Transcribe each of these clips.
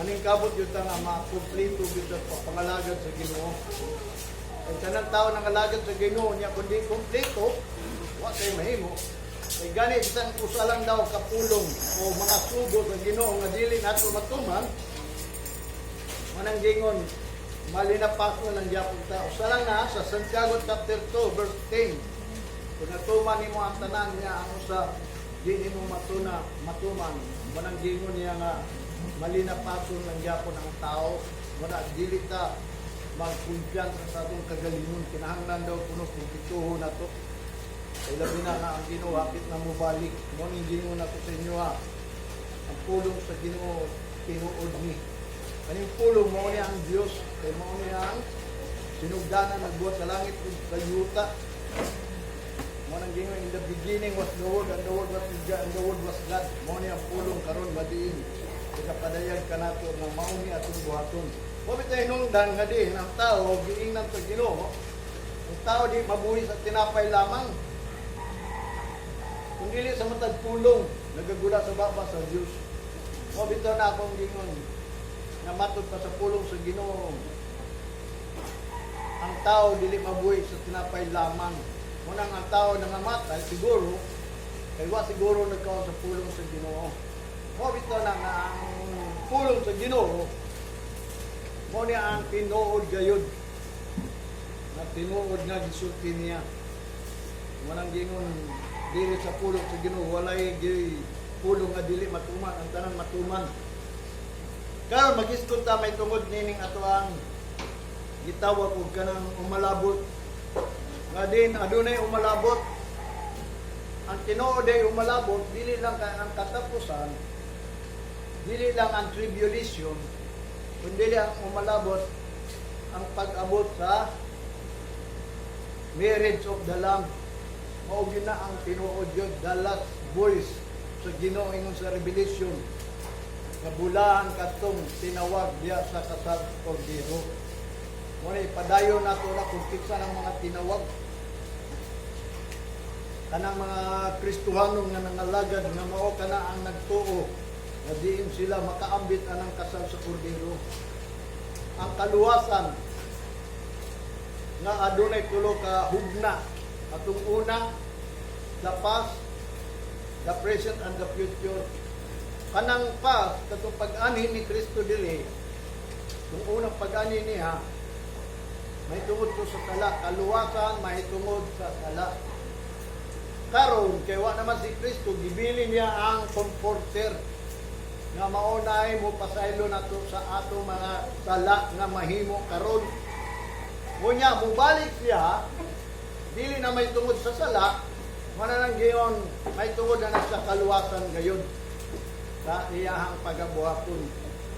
maningkabot yun nga makumplito yun sa pangalagad sa Ginoo. Ang kanang tao ng alagad sa Ginoo niya, kundi kumplito, wa tayo mahimo. Ay gani isang usa lang daw kapulong o mga sugo sa Ginoo nga dili nato matuman, manang gingon, malinapak na lang gyapon ta. Usa lang na sa Santiago chapter 2 verse 10. Kung natuman nimo ang tanan niya ang usa, di nimo matuman. Manang gingon niya nga malinapason lang gyapon ang tao, wala dili ta magkumpiyansa sa atong kagalingon. Kinahanglan daw kuno kumpituho na to. Ay labi na nga ang Ginoo hapit na mubalik. Mo ning gingon nato sa inyo ha. Ang pulong sa Ginoo tinuod ni. Kaning pulong mo niya ang Dios, kay mo niya ang sinugdanan nagbuhat sa langit ug sa yuta. Mo nang gingon, in the beginning was the Word, and the Word was with God, and the Word was God. Mo niya ang pulong karon madiin. Ikapadayag ka nato nga mao ni atong buhaton. Mo bitay hinungdan nga di ang tao giingnan sa Ginoo. Ang tao di mabuhi sa tinapay lamang. Kung dili sa matag pulong, nagagula sa baba sa Dios. Mo bitaw na akong gingon na matod pa sa pulong sa Ginoo. Ang tao dili mabuhi sa tinapay lamang. Munang ang tao nangamatay siguro kay wa siguro nagkaon sa pulong sa Ginoo. Mo bitaw na nga ang pulong sa Ginoo mo niya ang tinuod gayud. Na tinuod nga gisulti niya. Munang gingon dili sa pulong sa Ginoo walay pulong nga dili matuman, ang tanan matuman. Karon mag-isgot ta may tungod nining ato ang gitawag og kanang umalabot. Nga din adunay umalabot. Ang tinuod ay umalabot dili lang kay ang katapusan, dili lang ang tribulation, kundi ang umalabot ang pag-abot sa marriage of the Lamb. Mao gyud na ang tinuod yun, the last voice sa Ginoo ingon sa Revelation. Nabulahan katong tinawag diya sa kasal Kordero. Muna ipadayon nato na kung kinsa ng mga tinawag. Kanang mga Kristohanong nga nangalagad nga mao kana ang nagtuo na diin sila makaambit anang kasal sa Kordero. Ang kaluwasan nga adunay tulo ka hugna. Atong una, the past, the present, and the future. Kanang past, katong pag-ani ni Kristo dili, kung unang pag-ani niya, may tungod ko sa tala. Kaluwasan, may tungod sa tala. Karon kay wa naman si Kristo, gibili niya ang comforter nga maunay mo pasaylo nato sa ato mga tala nga mahimo karon. Unya mubalik siya, dili na may tungod sa sala, mananang gayon may tungod na sa kaluwasan gayon sa iyahang pagabuhaton.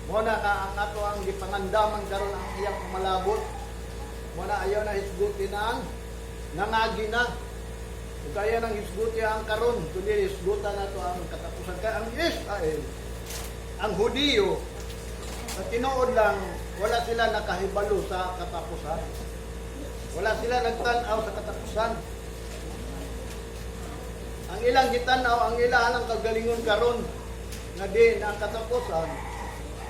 Muna ka ang ato ang gipangandaman karon ang iyang malabot. Muna ayaw na hisgutin ang nangagi na. Kaya nang hisguti ang karon, kundi hisgutan na to ang katapusan. Kaya ang Israel, ang Hudiyo, na tinuod lang, wala sila nakahibalo sa katapusan. Wala sila nagtanaw sa katapusan. Ang ilang gitanaw, ang ilang ang kagalingon karon na din ang katapusan.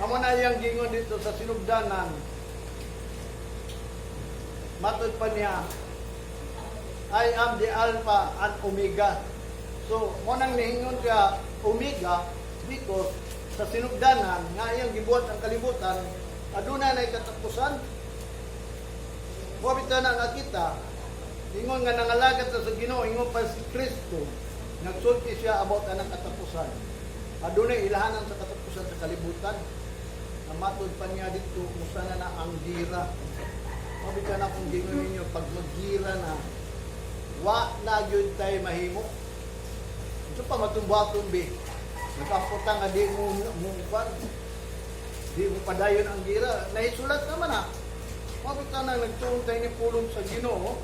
Amo na yang gingon dito sa sinugdanan. Matod pa niya, I am the Alpha and Omega. So, mo nang nihingon siya Omega because sa sinugdanan nga iyang gibuhat ang kalibutan, aduna na katapusan. Mabita na nga kita, ingon nga nangalagad sa Ginoo, ingon pa si Kristo, nagsulti siya about anang katapusan. Adunay ilahanan sa katapusan sa kalibutan. Namatod pa niya dito, musta na ang gira. Mabita na kung gingon ninyo, pag maggira na, wa na gyud tay mahimo. Ito pa matumbaton bi. Nagkamputang nga di mo pan. Di mo padayon ang gira. Naisulat naman ha. Mabita na nagtuuntay ni pulong sa Ginoo.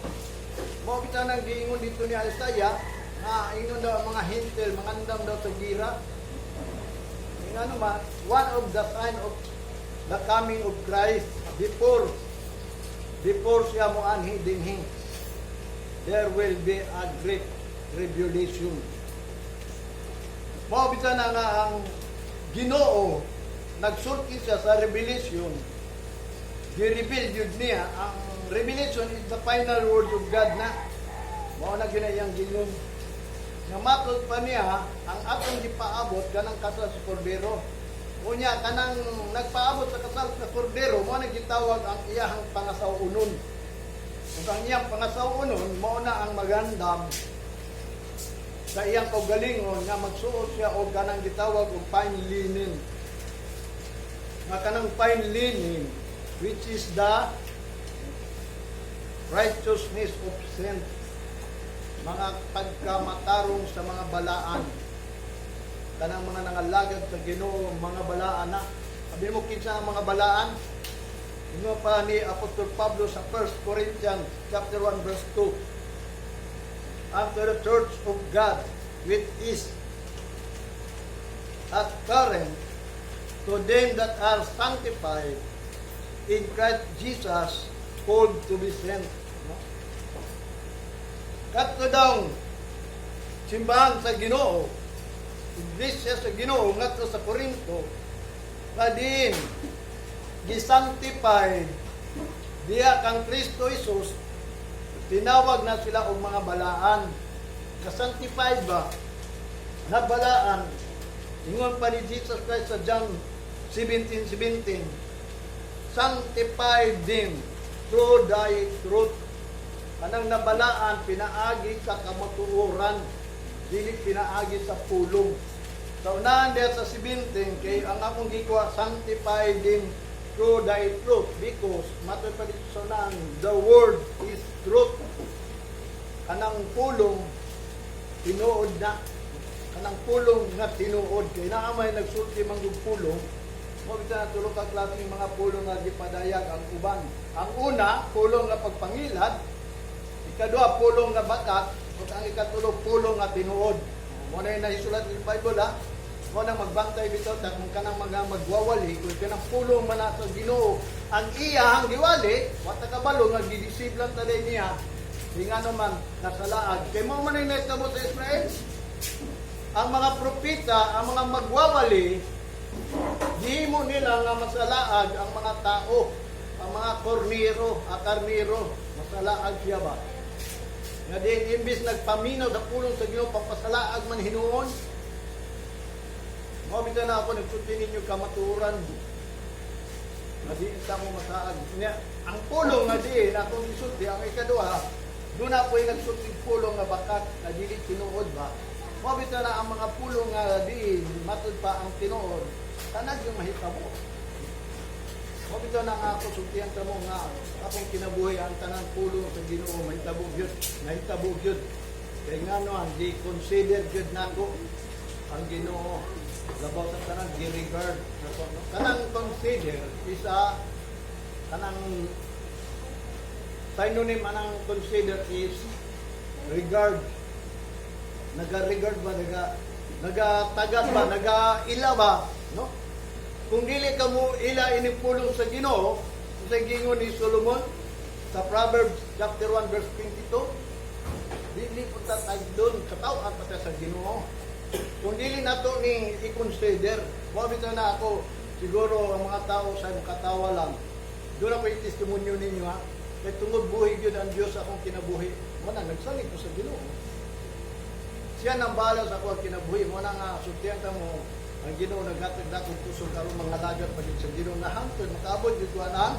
Mabita na giingon dito ni Isaiah na ingon daw mga hintel, mangandam daw sa gira. Nga naman, one of the sign of the coming of Christ before siya mo anhi dinhi, there will be a great tribulation. Mabita na nga ang Ginoo nagsulti siya sa Revelation, gi-reveal yun niya, ang Revelation is the final word of God na. Mao na ginayang gingon. Nga matod pa niya, ang atong gipaabot kanang kasal sa kordero. Unya kanang nagpaabot sa kasal sa kordero, mao na gitawag ang iyahang pangasawunon. Ug ang iyang pangasawunon mao na ang magandam sa iyang kaugalingon nga magsuot siya og kanang gitawag og fine linen. Nga kanang fine linen which is the righteousness of saints, mga pagkamatarong sa mga balaan, kanang mga nangalagad sa Ginoo, mga balaan na. Sabi mo kinsa ang mga balaan? Ino pa ni Apostol Pablo sa 1 Corinthians chapter 1 verse 2. After the church of God which is at current to them that are sanctified in Christ Jesus, called to be sent. Katto daw simbahan sa Ginoo, iglesia sa Ginoo ngadto sa Corinto, kadin gisanctified diya kang Kristo Jesus, tinawag na sila og mga balaan. Kasanctified ba na balaan? Ingon pa ni Jesus Christ sa John 17:17, sanctify them through thy truth. Kanang nabalaan, pinaagi sa kamatuoran, dili pinaagi sa pulong. Sa unahan diya sa 17, kay ang akong gikuha, sanctify them through thy truth, because matod pa dito sa unahan, the word is truth. Kanang pulong, tinuod na. Kanang pulong nga tinuod. Kaya naamay nagsulti manggug pulong, mo kita na tulong ka klaseng mga pulong nga gipadayag ang uban. Ang una, pulong nga pagpangilad. Ikadua, pulong nga bakat. At ang ikatulog, pulong nga tinuod. Mo na yung naisulat ng Bible, ha? Mo na magbantay dito, at kung ka nang magwawali, kung ka nang pulong man sa Ginoo, ang iyang diwali, wata kabalo nga gidisib lang talay niya, di nga naman nasalaag. Kaya mo man yung naitabo sa Israel, ang mga propita, ang mga magwawali, di mo nila nga masalaag ang mga tao, ang mga karniro, masalaag siya ba? Nga din, imbis nagpaminaw sa pulong sa Ginoo, papasalaag man hinuon. Mabita na ako, nagsulti ninyo kamaturan. Nga di, isa mo masaag. Ang pulong nga di, na kung isulti, ang ikadua, doon na po yung nagsulti pulong nga bakat, na dili tinuod ba? Mabita na ang mga pulong nga di, matod pa ang tinuod, tanag yung mahitabo. Mabito na nga ako, sultihan ka mo nga, akong kinabuhi ang tanang pulong sa Ginoo, mahitabog yun. Kaya nga no, di consider yun na ko ang Ginoo. Labaw sa tanang, di-regard. Tanang consider, isa, tanang synonym anang consider is regard. Naga-regard ba, naga-tagad ba, naga-ila ba, no? Kung dili ka mo ila inipulong sa Ginoo, sa gingon ni Solomon sa Proverbs chapter 1 verse 22, dili po tatag doon sa tawhan pati sa Ginoo. Kung dili nato ni i-consider, mabito na ako, siguro ang mga tao sa makatawa lang. Doon ako yung testimonyo ninyo, ha? Kaya tungod buhi yun ang Diyos akong kinabuhi. Muna, nagsalig ko sa Ginoo. Siya nang bahala sa ako ang kinabuhi. Muna nga, sultihan ka mo, ang Ginoo naghatag dakong puso karong mga lagat pagit sa Ginoo na hangtod makaabot dito ang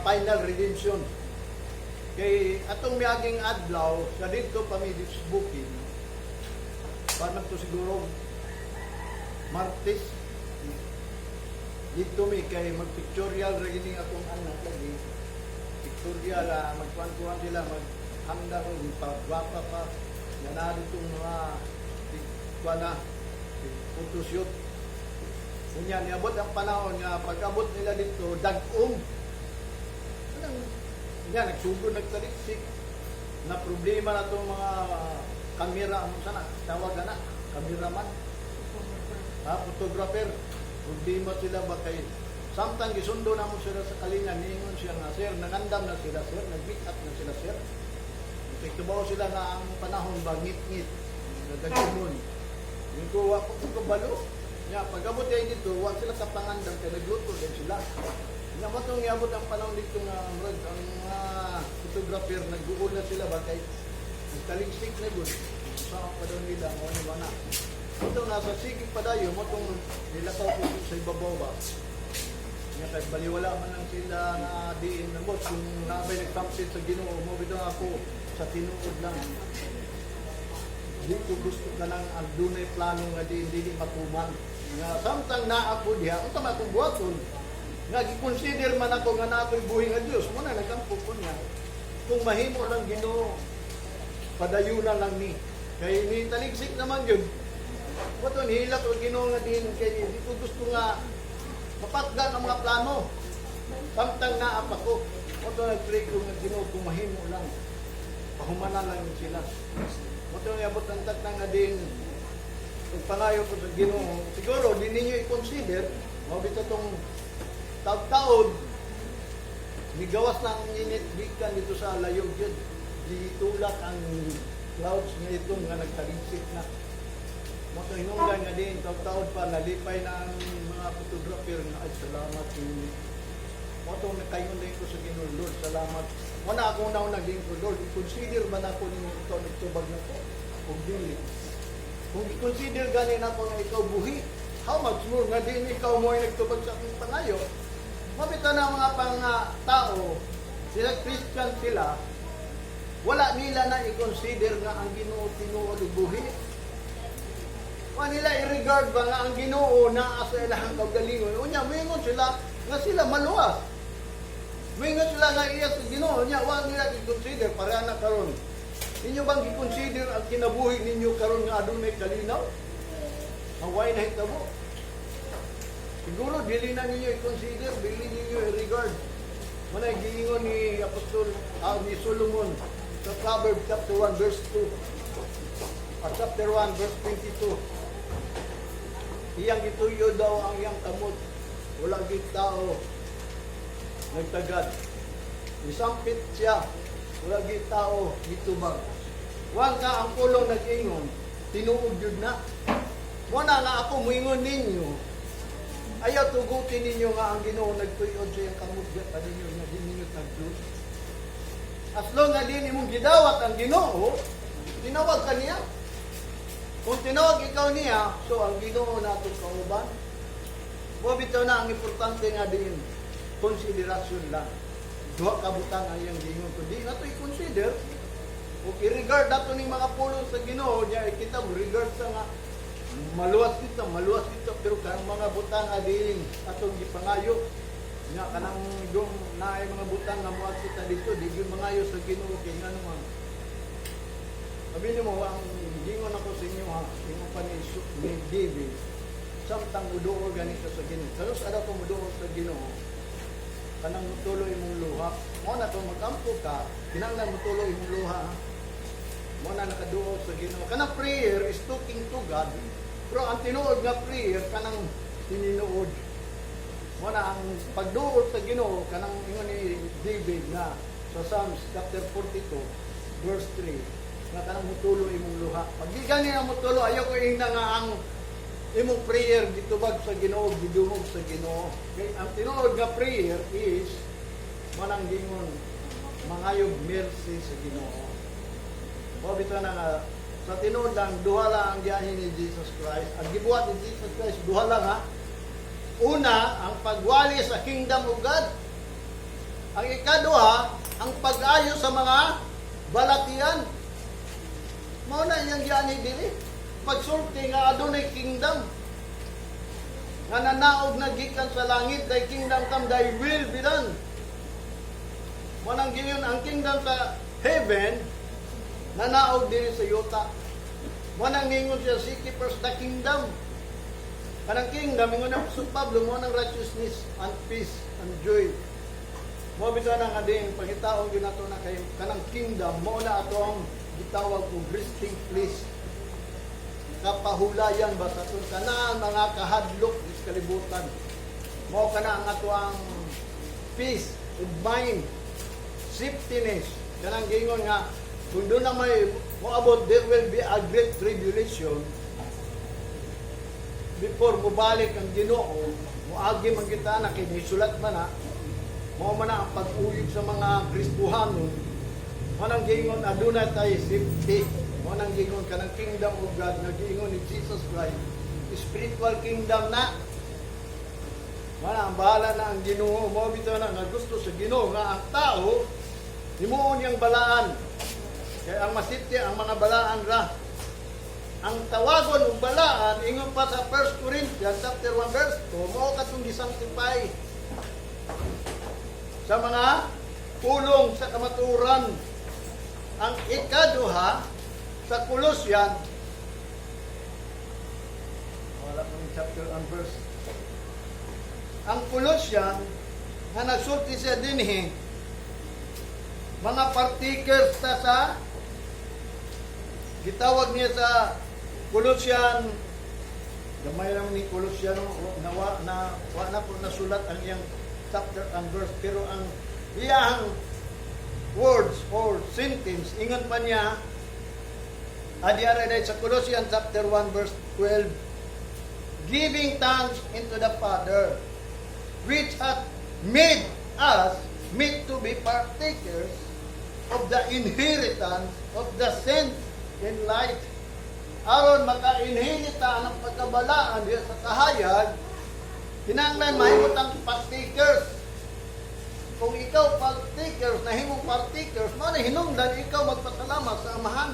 final redemption. Kay atong miaging adlaw sa dito pa mi disbuking. Parang to siguro Martes dito mi kay mag-pictorial reading atong anak lagi. Pictorial magkuan-kuan sila maghanda ko pagwapa pa na ditong mga na photoshoot. Unya niabot ang panahon nga pag-abot nila dito dag-ong. Nga nagsugod nagtaliksik na problema na itong mga kamera ano sana tawag na kameraman, photographer. Problema sila ba kay samtang gisundo na mo sila sa kalingan, niingon siya nga sir, nangandam na sila sir, nag-pick up na sila sir. Itubaw sila nga ang panahon ba ngit-ngit nagagumon. Yung kuha ko balo. Nya pagabot kay dito, wa sila kapangandam kay nagluto din sila. Nya mo tong iabot ang panahon dito nga ang mga photographer nag-uul na sila ba kay nagtaligsik na gud. Sa pa daw nila mo ni bana. Ito nasa sigig padayo mo tong nilakaw ko sa ibabaw ba. Nya kay baliwala man lang sila na diin na mo kung nabay nagtamsit sa Ginoo mo bitaw ako sa tinuod lang. Di ko gusto ka lang ang dunay plano nga di matuman. Nga samtang naa ako diha, unta man akong buhaton. Nga gi-consider man ako nga na ako'y buhi nga Dios, mo na nagkampo ko niya. Kung mahimo lang Ginoo, padayunan lang ni. Kay ni taligsik naman yun. Wato nihilak o Ginoo nga din kay di ko gusto nga mapatgan ang mga plano. Samtang naa pa ko. Wato nag-pray ko nga Ginoo kung mahimo lang. Pahumanan lang yun sila. Wato niabot ang tatang nga din kung pangayo ko sa Ginoo, siguro di ninyo i-consider, mabit itong taon-taon, nigawas ng init-bikan dito sa layog yun. Di tulak ang clouds nga ito nga nagtaligsik na. Mato hinunggan nga din, taon-taon pa, nalipay na ang mga photographer na, ay salamat yun. Mato nakayon din ko sa Ginoo, Lord, salamat. Wala akong naunang din ko, Lord, i-consider man ako ninyo ito, nagtubag na ko, kung dili. Kung i-consider ganin ako na ikaw buhi, how much more nga din ikaw mo ay nagtubag sa aking pangayo. Mabita na mga tao, sila Christian sila, wala nila na i-consider nga ang Ginoo tinuod buhi. Wala nila i-regard ba nga ang Ginoo na sa ilahang kaugalingon. Unya, mingon sila nga sila maluwas. Mingon sila nga iya sa Ginoo, unya, wala nila i-consider, para na karon. Ninyo bang i-consider ang kinabuhi ninyo karon nga adunay kalinaw? Ang way na hitabo. Siguro, dili na ninyo i-consider, dili ninyo i-regard. Manay giingon ni Apostol, ni Solomon sa Proverbs chapter 1 verse 2 at chapter 1 verse 22. Iyang ituyo daw ang iyang kamot. Wala gid tao nagtagad. Isampit siya. Wala gid tao gitubag. Wan ka ang pulong nag-ingon, tinuod jud na. Muna nga ako muingon ninyo, ayaw tugutin ninyo nga ang Ginoo nagtuyon sa iyang kamudya pa ninyo nga di ninyo tagdud. As long nga din imong gidawat ang Ginoo, tinawag ka niya. Kung tinawag ikaw niya, so ang Ginoo natong kauban. Mo bitaw na ang importante nga din, konsiderasyon lang. Duha ka butang ang iyang gingon, kundi nato i-consider o i-regard nato ning mga pulong sa Ginoo niya, kita mo regard sa nga maluwas kita, pero kanang mga butang adin atong gipangayo nya kanang yung naay mga butang nga muad kita dito, di gyud mangayo sa Ginoo kay ngano man. Sabi mo ang gingon ako sa inyo ha, ingon pa ni David, samtang muduol ganito sa Ginoo. Kalos ada ko muduol sa Ginoo. Kanang mutuloy mong luha. Mo na to magampo ka, kinahanglan mutuloy mong luha. Mo na nakaduol sa Ginoo. Kanang prayer is talking to God. Pero ang tinuod nga prayer kanang tininuod. Mo na ang pagduol sa Ginoo kanang ingon ni David na sa Psalms chapter 42 verse 3 nga kanang mutuloy mong luha. Pag di gani ang mutulo, ayaw ko ina nga ang imong prayer gitubag sa Ginoo, gidungog sa Ginoo. Okay? Ang tinuod nga prayer is manang gingon mangayog mercy sa Ginoo. O bitaw na nga sa tinuod lang duha lang ang giahin ni Jesus Christ. Ang gibuhat ni Jesus Christ duha lang ha. Una, ang pagwali sa kingdom of God. Ang ikaduha, ang pag-ayo sa mga balatian. Mao na iyang giahin dili. Pagsulti nga adunay kingdom nga nanaog na gikan sa langit, thy kingdom come, thy will be done. Manang giyon ang kingdom sa heaven nanaog diri sa yuta. Manang ningon siya, seek ye first the kingdom. Kanang kingdom ingon ang Apostol Pablo mo ng righteousness and peace and joy. Mo bitaw na nga din pagitaon gyud nato na kay kanang kingdom mo na atong gitawag og resting place. Kapahulayan ba sa itong tanan mga kahadlok sa kalibutan. Mao kana ang ato ang peace of mind, safetyness. Kanang gingon nga, kung doon na may moabot, there will be a great tribulation. before mubalik ang Ginoo, muagi man kita na kinisulat man na, mao man na ang pag-uyog sa mga Kristohanon, manang gingon aduna tayo safety, manang gingon kanang kingdom of God na gingon ni Jesus Christ, spiritual kingdom na. Mana ang bahala na ang Ginoo, mo bitaw na nga gusto sa Ginoo nga ang tao himuon yang balaan. Kaya ang masiti ang mga balaan ra. Ang tawagon ng balaan ingon pa sa 1 Corinthians chapter 1 verse 2, mao katong gisanctify sa mga pulong sa kamaturan. Ang ikaduha sa Colossians, wala mo yung chapter and verse. Ang Colossians, na nagsulti siya dinhi, mga partikers sa gitawag niya sa Colossians, gamay lang ni Colossians, na po nasulat ang iyang chapter and verse, pero ang iyang words or sentence, ingon pa niya, adiara dahil sa Colossians chapter 1 verse 12, giving thanks into the Father, which hath made us meet to be partakers of the inheritance of the saints in light. Aron maka-inherita ng pagkabalaan diya sa kahayag, kinahanglan mahimot ang partakers. Kung ikaw partakers, nahimong partakers, mo na hinungdan ikaw magpasalamat sa Amahan.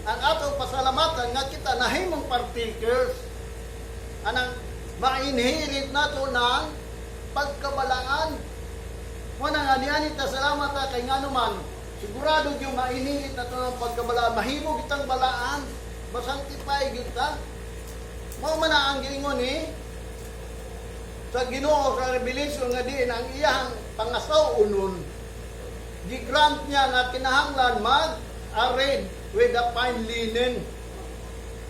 Ang atong pasalamatan nga kita nahimong partakers, anang ma-inherit nato ng pagkabalaan. Mo na nga niyanit na salamat na kay nga naman, sigurado yung ma-inherit nato ng pagkabalaan, mahimo kitang balaan, masanctify kita. Mo man na ang gingon ni sa Ginoo sa Revelation nga diin ang iyang pangasaw unon, gi-grant niya nga kinahanglan mag-arrayed with the fine linen.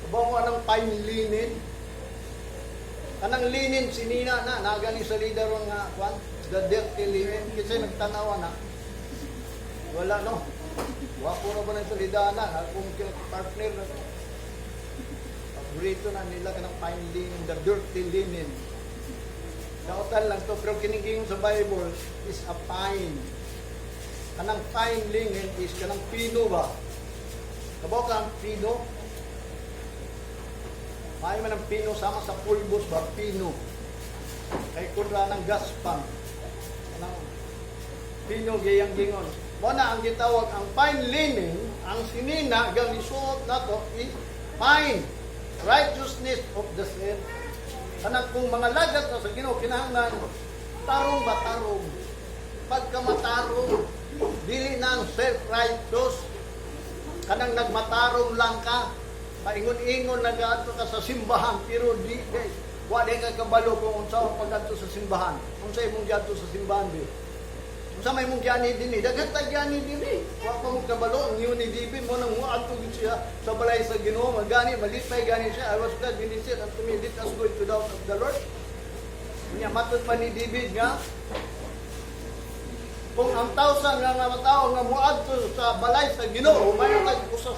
Bawo anang fine linen? Anang linen sinina na nagani sa leader nga kwan, the dirty linen kasi nagtanawa na. Wala no. Wa ko na ba ng salidana akong partner na. Paborito na nila kanang fine linen, the dirty linen. Kautan lang to, pero kiniging sa Bible is a fine. Kanang fine linen is kanang pino ba? Kabaw ka ang pino? May man ang pino sama sa pulbos ba? Pino. Kay kudra ng gaspang. Kanang pino gayang gingon. Muna ang gitawag ang fine linen, ang sinina, gang isuot na to is fine. Righteousness of the saint. Kanang kung mga lagat na sa Ginoo kinahanglan tarong ba tarong, pagkamatarong dili nang self-righteous, kanang nagmatarong lang ka, paingon-ingon nag-aadto ka sa simbahan, pero di wa di ka kabalo kung unsa ang pag-adto sa simbahan, unsa imong giadto sa simbahan di, unsa may mong giani dinhi, daghan ta giani dinhi, wa pa mo kabalo ang iyo ni Dibi mo nang muadto gid siya sa balay sa Ginoo, magani malipay gani siya. I was glad when he said unto me, let us go into the house of the Lord. Unya matod pa ni David nga, kung ang tawsan nga tao nga muadto sa balay sa Ginoo, may usa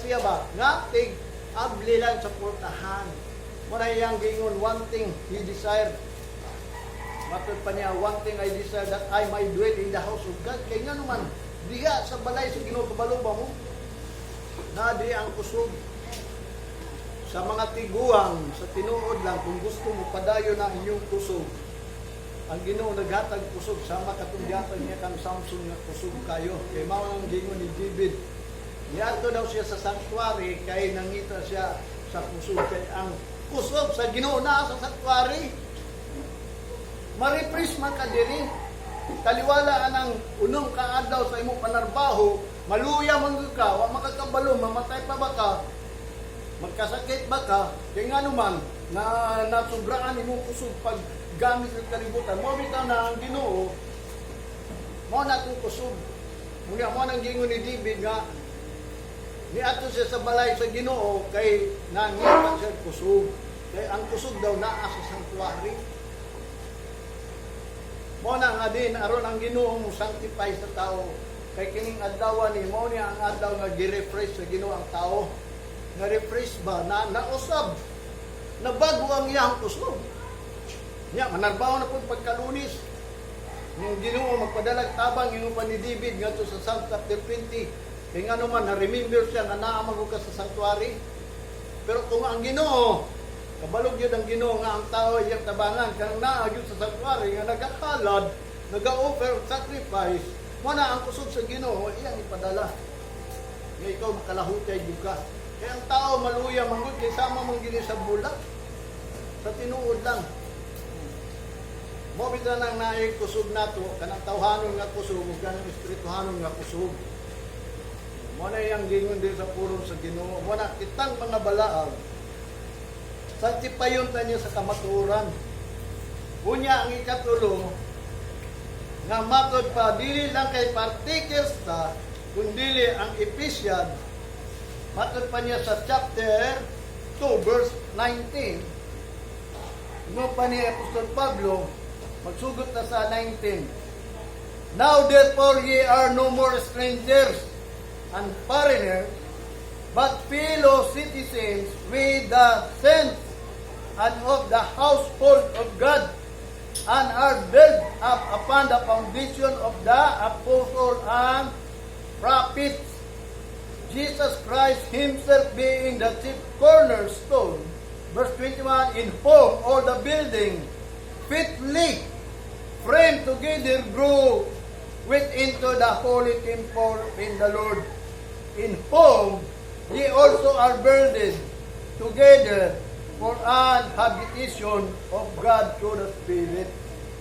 siya ba nga tig abli lang sa portahan. Muna iyang gingon, one thing he desired. Matod pa niya, one thing I desire, that I might dwell in the house of God. Kaya nga naman, diha sa balay sa Ginoo kabalo ba mo? Na di ang kusog. Sa mga tiguang, sa tinuod lang, kung gusto mo padayo na inyong kusog, ang Ginoo naghatag kusog, sama katong gihatag niya kang Samson nga kusog kayo. Kay mao ang gingon ni David. Niadto daw siya sa sanctuary kay nangita siya sa kusog. Kay ang kusog sa Ginoo na sa sanctuary. Maripris man ka diri. Taliwala anang unong kaadlaw sa imong panarbaho, maluya man ka, wa makakabalo, mamatay pa ba ka? Magkasakit ba ka? Kaya nga naman, na nasubraan imong kusog pag gamit ng kalibutan. Mo bitaw na ang Ginoo, mo na itong kusog. Muna mo nang gingon ni David nga, niadto siya sa balay sa Ginoo, kay nangita siya kusog. Kay ang kusog daw naa sa sanctuary. Mo na nga din, aron ang Ginoo mo sanctify sa tao. Kay kining adlaw ni mo niya ang adlaw nga gi-refresh sa Ginoo ang tao. nga refresh ba na nausab na bago ang iyang kusog. Nya manarbaho na pud pagkalunis. Yung Ginoo magpadalag tabang yung pa ni David ngadto sa Psalm chapter 20. Kay nga naman na-remember siya na naamag ka sa sanctuary. Pero kung ang Ginoo kabalog yun ang Ginoo nga ang tao iyang tabangan kanang naa gyud sa sanctuary nga nagahalad, naga-offer sacrifice, mo na ang kusog sa Ginoo iyang ipadala. Nga ikaw makalahutay gyud ka. Kaya ang tao maluya manggod kay sama man gini sa bulak. Sa tinuod lang. Mo bitaw nang naay kusog nato kanang tawhanon nga kusog ug kanang espirituhanon nga kusog. Mo na yang gingon din sa pulong sa Ginoo. Mo na kitang mga balaag santipayon ta niya sa kamatuoran. Unya ang ikatulo nga matod pa dili lang kay partikles ta kundi ang Ephesians matod pa niya sa chapter 2 verse 19. Mo pa ni Apostol Pablo magsugot na sa 19. Now therefore ye are no more strangers and foreigners, but fellow citizens with the saints and of the household of God, and are built up upon the foundation of the apostles and prophets, Jesus Christ himself being the chief cornerstone. Verse 21, in whom all the building fitly framed together grow with into the holy temple in the Lord, in whom ye also are builded together for an habitation of God through the Spirit.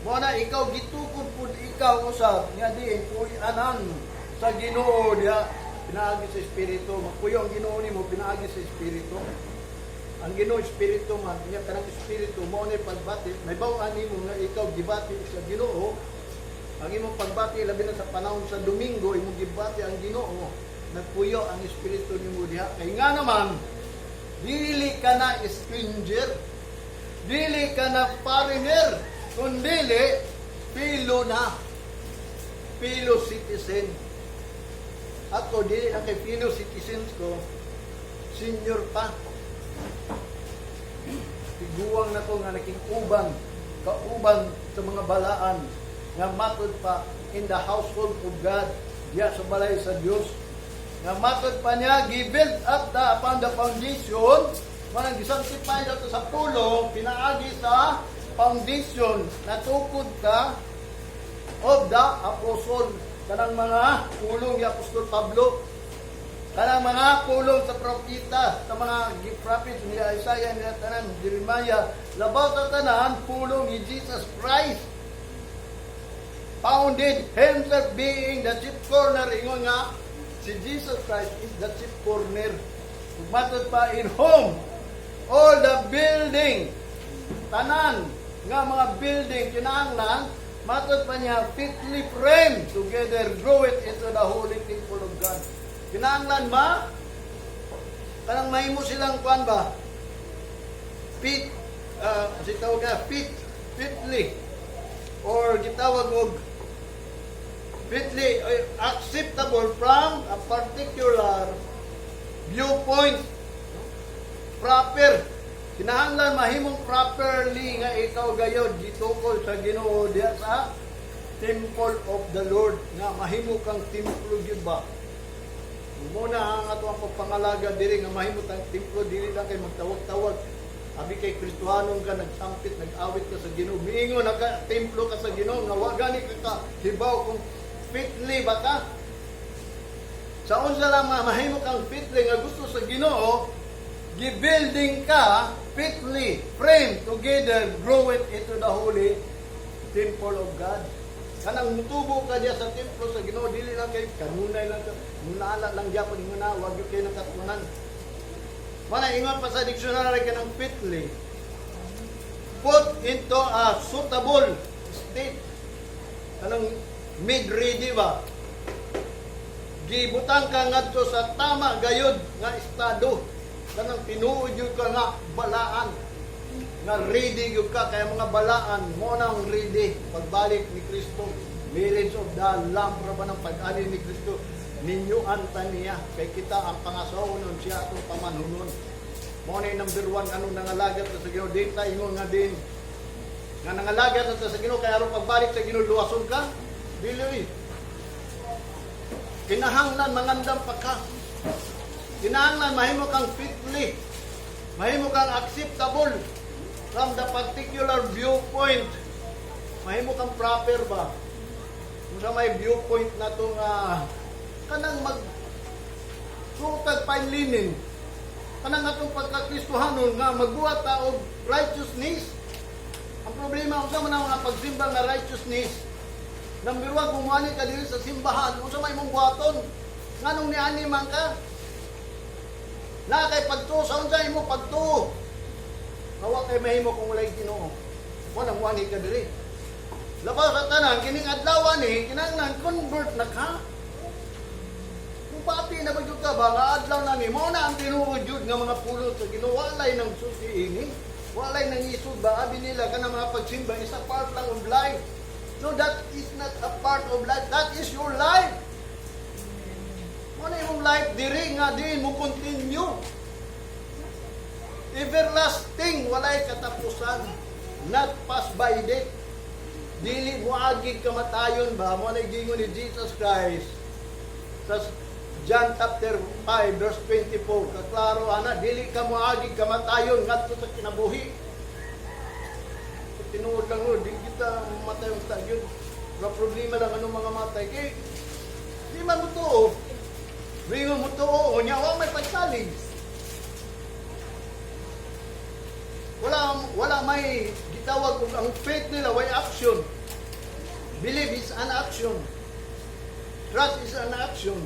Muna ikaw gitukod pud ikaw usab nga diin puy-anan sa Ginoo diha pinaagi sa Espiritu. Magpuyo ang Ginoo nimo pinaagi sa Espiritu. Ang Ginoo Espiritu man niya kanang Espiritu mo ni pagbati may baw-an nimo nga ikaw gibati sa Ginoo. Ang imong pagbati labi na sa panahon sa Domingo imong gibati ang Ginoo. Nagpuyo ang Espiritu nimo diha. Kay nga naman dili ka na stranger, dili ka na foreigner, kundili fellow na, fellow citizen. Ako dili na kay fellow citizens ko, senior pa. Tiguang na ko nga naging kauban sa mga balaan nga matod pa in the household of God, diya sa balay sa Dios. Nga matod pa niya, gi-build up upon the foundation, manang gisanctify dato sa pulong, pinaagi sa foundation, natukod ka of the apostle, kanang mga pulong ni Apostol Pablo, kanang mga pulong sa propita, sa mga prophets ni Isaiah, ni tanan, Jeremiah, labaw sa tanan, pulong ni Jesus Christ, founded himself being the chief corner, ingon nga, si Jesus Christ is the chief corner. Matod pa in whom all the building, tanan nga mga building kinahanglan, matod pa niya fitly framed together, grow it into the holy temple of God. Kinahanglan ba? Kanang mahimo silang kuan ba? Fit, gitawag nga fitly, or gitawag og fitly acceptable from a particular viewpoint. Proper. Kinahanglan mahimong properly nga ikaw gayod gitukol sa Ginoo diha sa temple of the Lord nga mahimo kang templo gyud ba. Muna ang ato ang pagpangalaga diri nga mahimo tang templo dili lang kay magtawag-tawag. Abi kay Kristohanon ka nagsampit, nag-awit ka sa Ginoo. Miingon naka templo ka sa Ginoo nga wa gani ka hibaw kung fitly ba ka? Sa unsa lang mahimo kang fitly nga gusto sa Ginoo, gi-building ka fitly, framed together, grow it into the holy temple of God. Kanang mutubo ka diya sa templo sa Ginoo, dili lang kay kanunay lang ka, munala lang diya pag muna, wag gyud kay nakatunan. Mana ingon pa sa dictionary kanang fitly, put into a suitable state. Kanang mid-ready ba? Gibutang ka ngadto sa tama gayud nga estado. Kanang tinuod yun ka nga balaan. Nga ready yun ka, kaya mga balaan mo nang ready. Pagbalik ni Kristo, marriage of the Lamb, ba ng pag-ali ni Kristo. ninyuan ta niya kay kita ang pangasawonon siya atong pamanunon. Mo na number 1 anong nangalagat sa Ginoo din ta ingon nga din nga nangalagat sa Ginoo kay aron pagbalik sa Ginoo luwason ka dili. Kinahanglan mangandam pa ka. Kinahanglan mahimo kang fitly, mahimo kang acceptable from the particular viewpoint. Mahimo kang proper ba? Kung sa may viewpoint na ito nga kanang sutag painlinin, kanang atong pagkakristohanon nga magbuhat ta og righteousness. Ang problema kung sa mga pagsimba nga righteousness, number 1, kung wani ka dili sa simbahan, kung sa may mong buhaton, nganong niani man ka? Na kay pagtuo sa unsa imo pagtuo. Hawa kay mahimo kung walay Ginoo. Mo nang wani ka diri. Labaw sa tanan kining adlaw ni kinahanglan convert na ka. Kung papi na magyud ka ba nga adlaw na ni mo na ang tinuod jud nga mga pulot sa Ginoo walay nang susi ini. Walay nang isud ba abi nila kana mga pagsimba is a part lang of life. No, that is not a part of life. That is your life. Ano yung life diri nga din mo continue. Everlasting, walay katapusan. Not pass by death. Dili mo agig kamatayon ba? Mo na gingon ni Jesus Christ. Sa John chapter 5 verse 24, kaklaro ana, dili ka mo agig kamatayon ngadto sa kinabuhi. Tinuod lang mo, di kita mamatay ang tayon. Wala problema lang anong mga matay. Kaya, di man mo to. Ringon mo to, o niya, may pagsalig. Wala may gitawag kung ang faith nila, way action. Believe is an action. Trust is an action.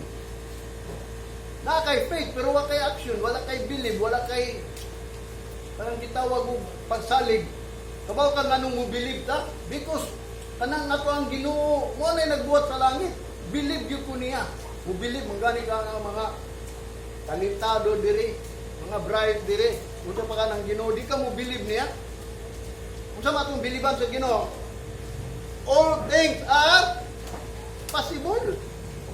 Na kay faith, pero wala kay action. Wala kay believe, wala kay parang gitawag kung pagsalig. Kabaw ka nga nung mo believe ta? Because kanang nato ang Ginoo, mo na nagbuhat sa langit. Believe yun ko niya. Mo believe, manggani ka nga mga talentado diri, mga bright diri. Unsa pa ka ng Ginoo, di ka mo believe niya. Unsa matong biliban sa Ginoo? All things are possible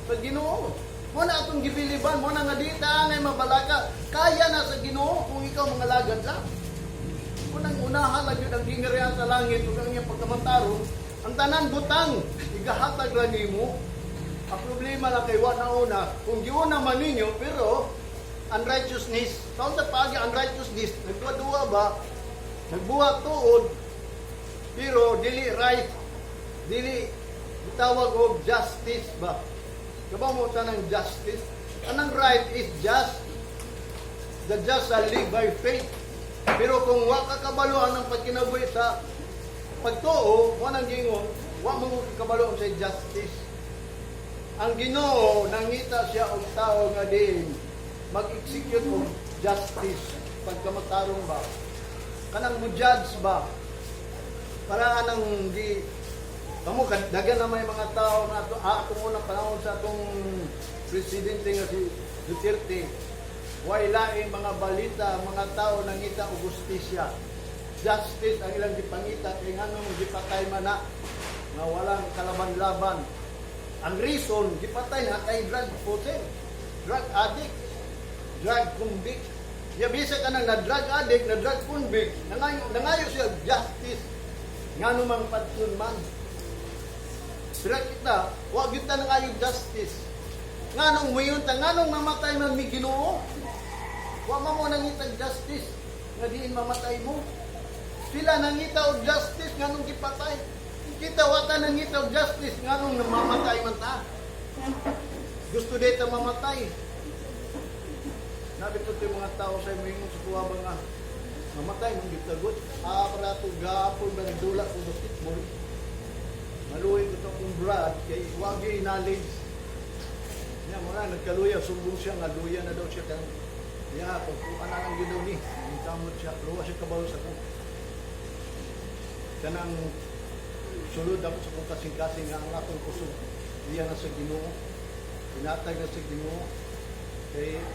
sa Ginoo. Mo na atong gibiliban, mo na nga dita ngay mabalaka. Kaya na sa Ginoo kung ikaw mga lagad sa. Unang unahan lang yun ang gingarihan sa langit ug ang iyang pagkamantarong ang tanan butang igahatag lang nimo. Ang problema lang kay wa na una kung giuna man ninyo pero unrighteousness taon sa pagi unrighteousness nagduwa ba nagbuhat tuod pero dili right dili gitawag og justice ba kabaw mo tanang justice anang right is just the just shall live by faith. Pero kung wa ka kabaluan ng pagkinabuhi sa pagtuo, wa nang gingon, wa mo kabaluan sa justice. Ang Ginoo nangita siya og tao nga din mag-execute og justice pagkamatarong ba. Kanang mo judge ba. Para anang di kamo dagan na may mga tao nga ato unang panahon sa atong presidente nga si Duterte. Way laing mga balita, mga tao nangita og justisya. Justice ang ilang gipangita kay nganong gipatay man na nga walang kalaban-laban. Ang reason gipatay na kay drug possessed, drug addict, drug convict. Ya bisa ka nang na drug addict, na drug convict, nangayo siya justice. Ngano mang patun man. Pero kita, wa gyud ta nangayo justice. Nganong muyon ta, nganong mamatay man mi Ginoo? Wa mo nangitag justice nga diin mamatay mo. Sila nangita og justice nganong gipatay. Kita wa ta nangita og justice nganong namamatay man ta. Gusto dito mamatay. Nabi ko yung mga tao sa mingon sa kuha ba nga mamatay mong gitagot. Para to gapon ba nagdula ko basketball. Maluwi ko itong brad kay wagi knowledge. Niya mo na nagkaluya sumbong siya nga luya na daw siya kang ya, kung anak ang ginaw ni, ang kamot siya, luwa siya kabalo sa ko. Kanang sulod ako sa kong kasing-kasing nga ang akong kusog. Iyan na sa Ginoo. Pinatag na sa Ginoo. Kaya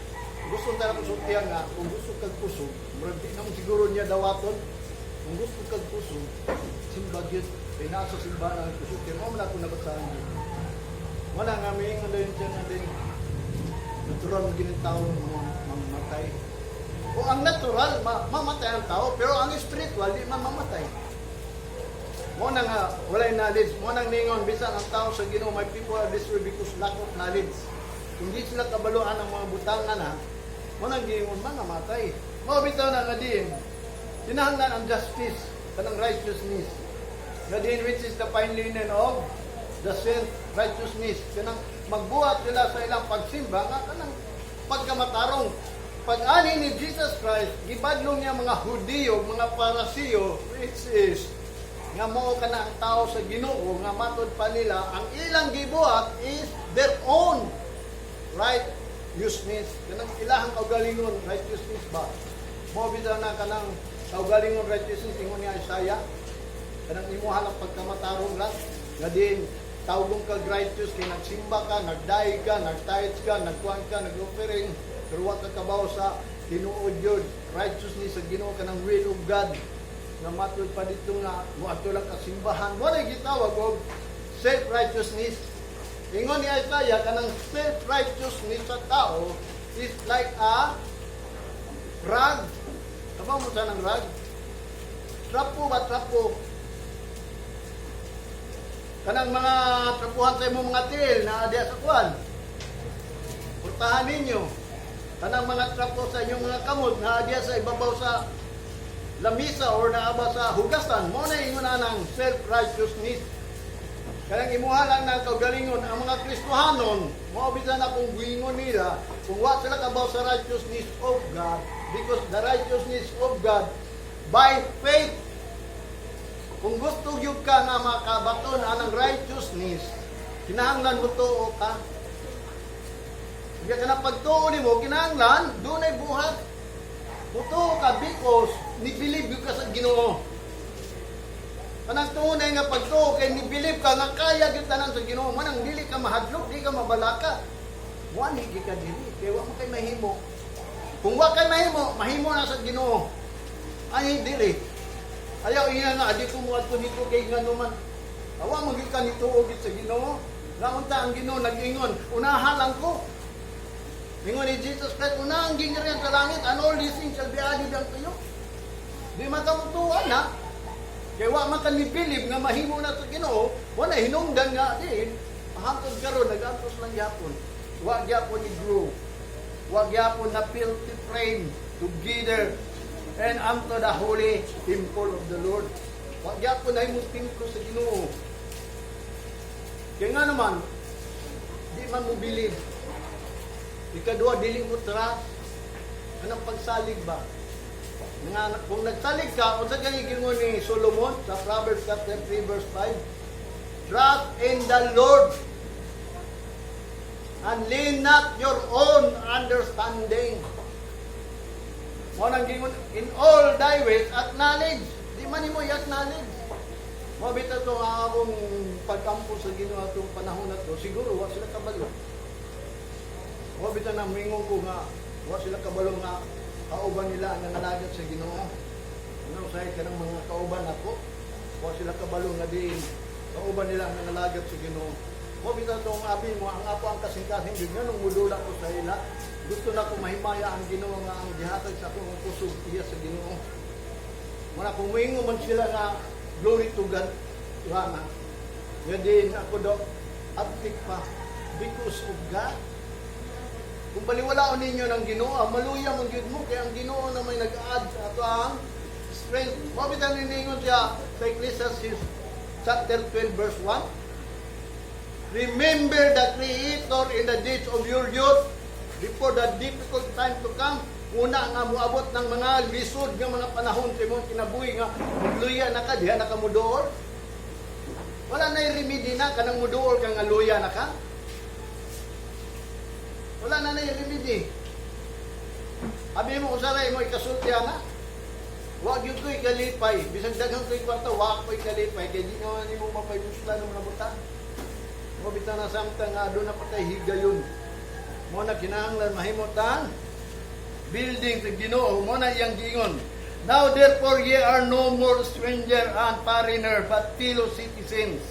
gusto na ko sultiya nga, kung gusto kag kusog, murag di naman siguro niya dawaton. Kung gusto kag kusog, simbag yun. Kaya nasa simbahan ang kusog. Kaya mo man ako nabasahan yun. Wala nga may nga din siya na din. Natural na ginitao mamatay. O ang natural, mamatay ang tao, pero ang spiritual, di man mamatay. Mo na nga, walay knowledge. Mo nang ningon, bisan ang tao sa Ginoo, my people are destroyed because lack of knowledge. Kung di sila kabaluan ng mga butangan na, mo nang gingon, mga matay. Mo bitaw na nga din, kinahanglan ang justice, kanang righteousness. Nga din, which is the fine linen of the saint righteousness. Kanang magbuhat sila sa ilang pagsimba, nga kanang pagkamatarong. Pag-ani ni Jesus Christ, gibadlong niya mga Hudiyo, mga Parasiyo, which is, nga mao ka na ang tao sa Ginoo, nga matod pa nila, ang ilang gibuhat is their own righteousness. Kanang ilahang kaugalingon, righteousness ba? Mao bitaw na kanang kaugalingon righteousness, ingon ni Isaiah, kanang imuha lang pagkamatarong lang, nga din, tawgong kag righteous, kay nagsimba ka, nagdaig ka, nagtithes ka, nagkuhan ka, nag-offering, pero wa ka kabaw sa tinuod yun, righteousness sa Ginoo kanang will of God, nga matod pa dito nga, muadto lang kasimbahan, wala gitawag og self-righteousness. Ingon ni Isaiah, kanang self-righteousness sa tao is like a rag. Kabaw mo sa ng rag? Trapo ba trapo? Kanang mga trapuhan sa imong mga til na diya sa kuwan. Purtahan ninyo. Kanang mga trapo sa inyong mga kamot na diya sa ibabaw sa lamisa or naaba sa hugasan, mo na ingon ng self-righteousness. Kanang imuha lang ng kaugalingon ang mga Kristohanon, maubisan na kung guingon nila, kung what sila kabaw sa righteousness of God, because the righteousness of God by faith. Kung gusto yun ka nga makabaton anang righteousness, kinahanglan mo tuo ka. Kaya ka na pagtuo ni mo, kinahanglan, doon ay buhat. Mutuo ka because ni-believe ka sa Ginoo. Kanang tunay nga pagtuo kay ni-believe ka nga kaya gyud tanan sa Ginoo, manang dili ka mahadlok, di ka mabalaka. Wa ni ka dili, kay wa mo kay mahimo. Kung wa kay mahimo na sa Ginoo. Ay dili. Ayaw iya nga di ko muadto dito kay nganuman. Awa mo gyud ka nituo gid sa Ginoo. Nga unta ang Ginoo nag-ingon, unahan lang ko. Ingon ni Jesus Christ, unang giniriyan sa langit, and all these things shall be added unto you. Di makamutuan na. Kaya wa man ka ni-believe nga mahimo na sa Ginoo, wala hinungdan nga din. Hangtod karon nag-antos lang gyapon. Wa gyapon ni grow. Wa gyapon na filthy frame together and unto the holy temple of the Lord. Wa gyapon na imong templo sa Ginoo. Kaya nga naman, di man mo believe. Ikadua, dili mo trust. Anong pagsalig ba? Kung nagsalig ka, kung sa gingon ni Solomon sa Proverbs chapter 3 verse 5, trust in the Lord and lean not your own understanding. Mo nang gingon, in all thy ways acknowledge. Di man mo i-acknowledge. Mabita to ang akong pagkampo sa Ginoo atong panahon na to, siguro wa sila kabalo. O bitaw na mingon ko nga, wa sila kabalo nga kauban nila ang nangalagat sa Ginoo. Ano say kanang mga kauban ako, wa sila kabalo nga din kauban nila ang nangalagat sa Ginoo. O bitaw tong abi mo ang apo ang kasing-kasing gid nganong mudula ko sa ila. Gusto na ko mahimaya ang Ginoo nga ang gihatag sa akong kusog iya sa Ginoo. Muna kung moingon man sila nga glory to God, rana. Nga din ako do abtik pa because of God. Kung baliwalaon ninyo ng Ginoo, maluya man gyud mo kay ang Ginoo na may nag-add sa ato ang strength. Mabitan ningon siya sa Ecclesiastes chapter 12 verse 1. Remember the Creator in the days of your youth before the difficult time to come. Una nga moabot ng mga lisod nga mga panahon sa imong kinabuhi nga luya na ka diha na ka muduol. Wala na remedy na kanang muduol ka nga luya na ka. Wala na yung remedy. Abi mo usaray mo ikasultihan na. Wag yun ko'y kalipay. Bisang daghang ko'y kwarta, wag ko'y kalipay. Kaya di naman mo mapayusla ng mga butang. Mabita na samtang nga doon na patay higayon. Mo na kinahanglan mahimotang building sa Ginoo. Mo na iyang gingon. Now therefore ye are no more stranger and foreigner, but fellow citizens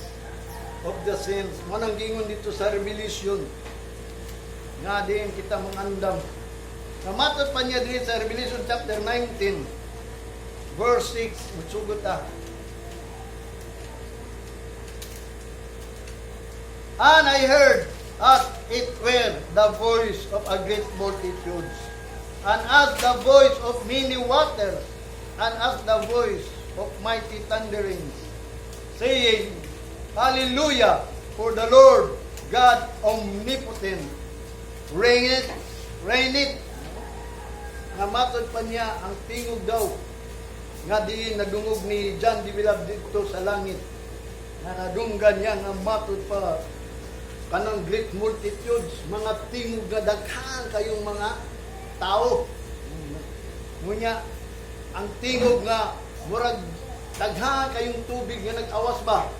of the saints. Mo nang gingon dito sa Revelation. nga diin kita mangandam. Namatot pa niya din sa Revelation chapter 19, verse 6, magsugot And I heard as it were the voice of a great multitude, and as the voice of many waters, and as the voice of mighty thunderings, saying, Hallelujah, for the Lord God omnipotent reigneth. Namatod pa niya ang tingog daw nga diin nadungog ni John the Beloved dito sa langit. Nadunggan niya nga matod pa kanang great multitudes, mga tingog nga daghan kayong mga tao. Ngunya ang tingog nga murag daghan kayong tubig nga nag-awas ba?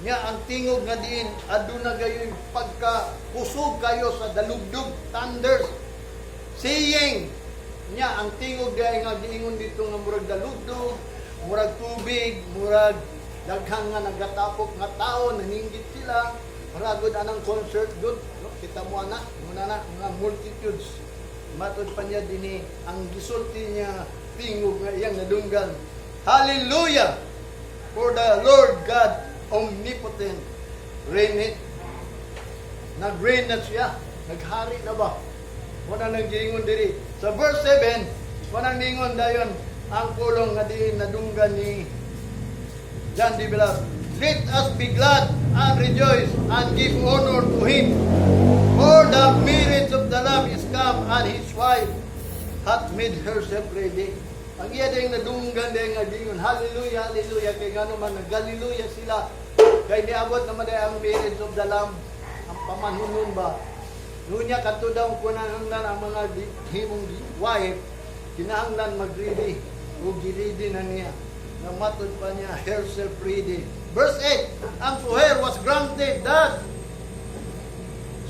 Nya ang tingog nga diin aduna gayon pagka kusog kayo sa dalugdog, thunders, saying, nya ang tingog dahil nga giingon dito nga murag dalugdog, murag tubig, murag daghang nga nagatapok nga tao, naninggit sila, maragod anang concert good, no? Kita mo ana, muna na, mga multitudes. Matod pa niya din ang gisulti niya tingog nga iyang nadunggan. Hallelujah! For the Lord God omnipotent reigneth. Nag-reign na siya. Naghari na ba? Muna nang giingon diri. Sa verse 7, muna ningon dayon ang pulong nga di nadunggan ni John the Beloved. Let us be glad and rejoice and give honor to Him. For the marriage of the Lamb is come, and His wife hath made herself ready. Ang iya ding nadunggan ding nga gingon, hallelujah, hallelujah, kay ngano man nag-hallelujah sila. Kay niabot naman day ang marriage of the Lamb, ang pamanhunon ba? Nunya kadto daw kunahanglan ang mga himong wife, kinahanglan mag-ready, o gi-ready na niya. Namatod pa niya, herself ready. Verse 8, and to her was granted that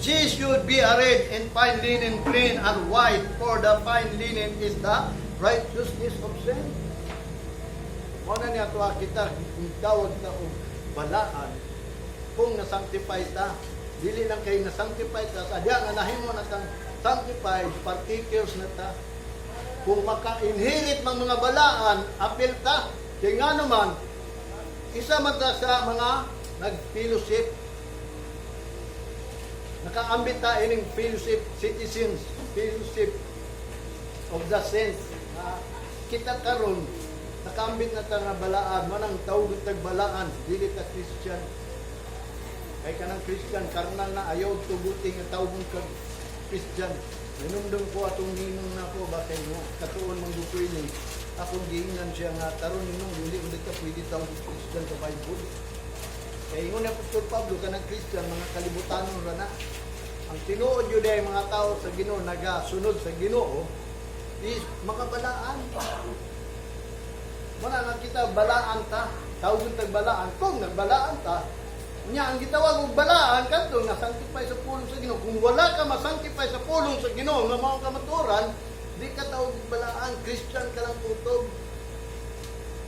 she should be arrayed in fine linen, clean and white, for the fine linen is the righteousness of sin. Muna niya ito kita, tawag na o balaan, kung nasanctify ta, dili lang kayo nasanctify ta, sadya nga nahimo na tang sanctified, partakers na ta. Kung maka-inherit ng mga balaan, apil ta, kaya nga naman, isa man ta sa mga nag-fellowship, nakaambit ta ining fellowship citizens, fellowship of the saints. Kita karon nakaambit na ta nga balaan, manang tawag tag balaan, dili ta Christian. Kay kanang Christian karnal na ayaw tuguting nga tawag kag Christian. Minumdum ko atong ginong nako ba kay mo katuon man gustoy ni akong giingnan siya nga taron ninong dili ulit ka pwede tawag Christian sa Bible. Kay ingon ni Apostol Pablo kanang Christian mga kalibutanon ra na. Ang tinuod yun ay mga tao sa Ginoo nagasunod sa Ginoo is makabalaan. Muna nga kita balaan ta, tawag tag balaan. Kung nagbalaan ta, nya ang gitawag og balaan kadto nga sanctify sa pulong sa Ginoo. Kung wala ka ma-sanctify sa pulong sa Ginoo nga mao ka maturan, di ka tawag balaan, Christian ka lang putog.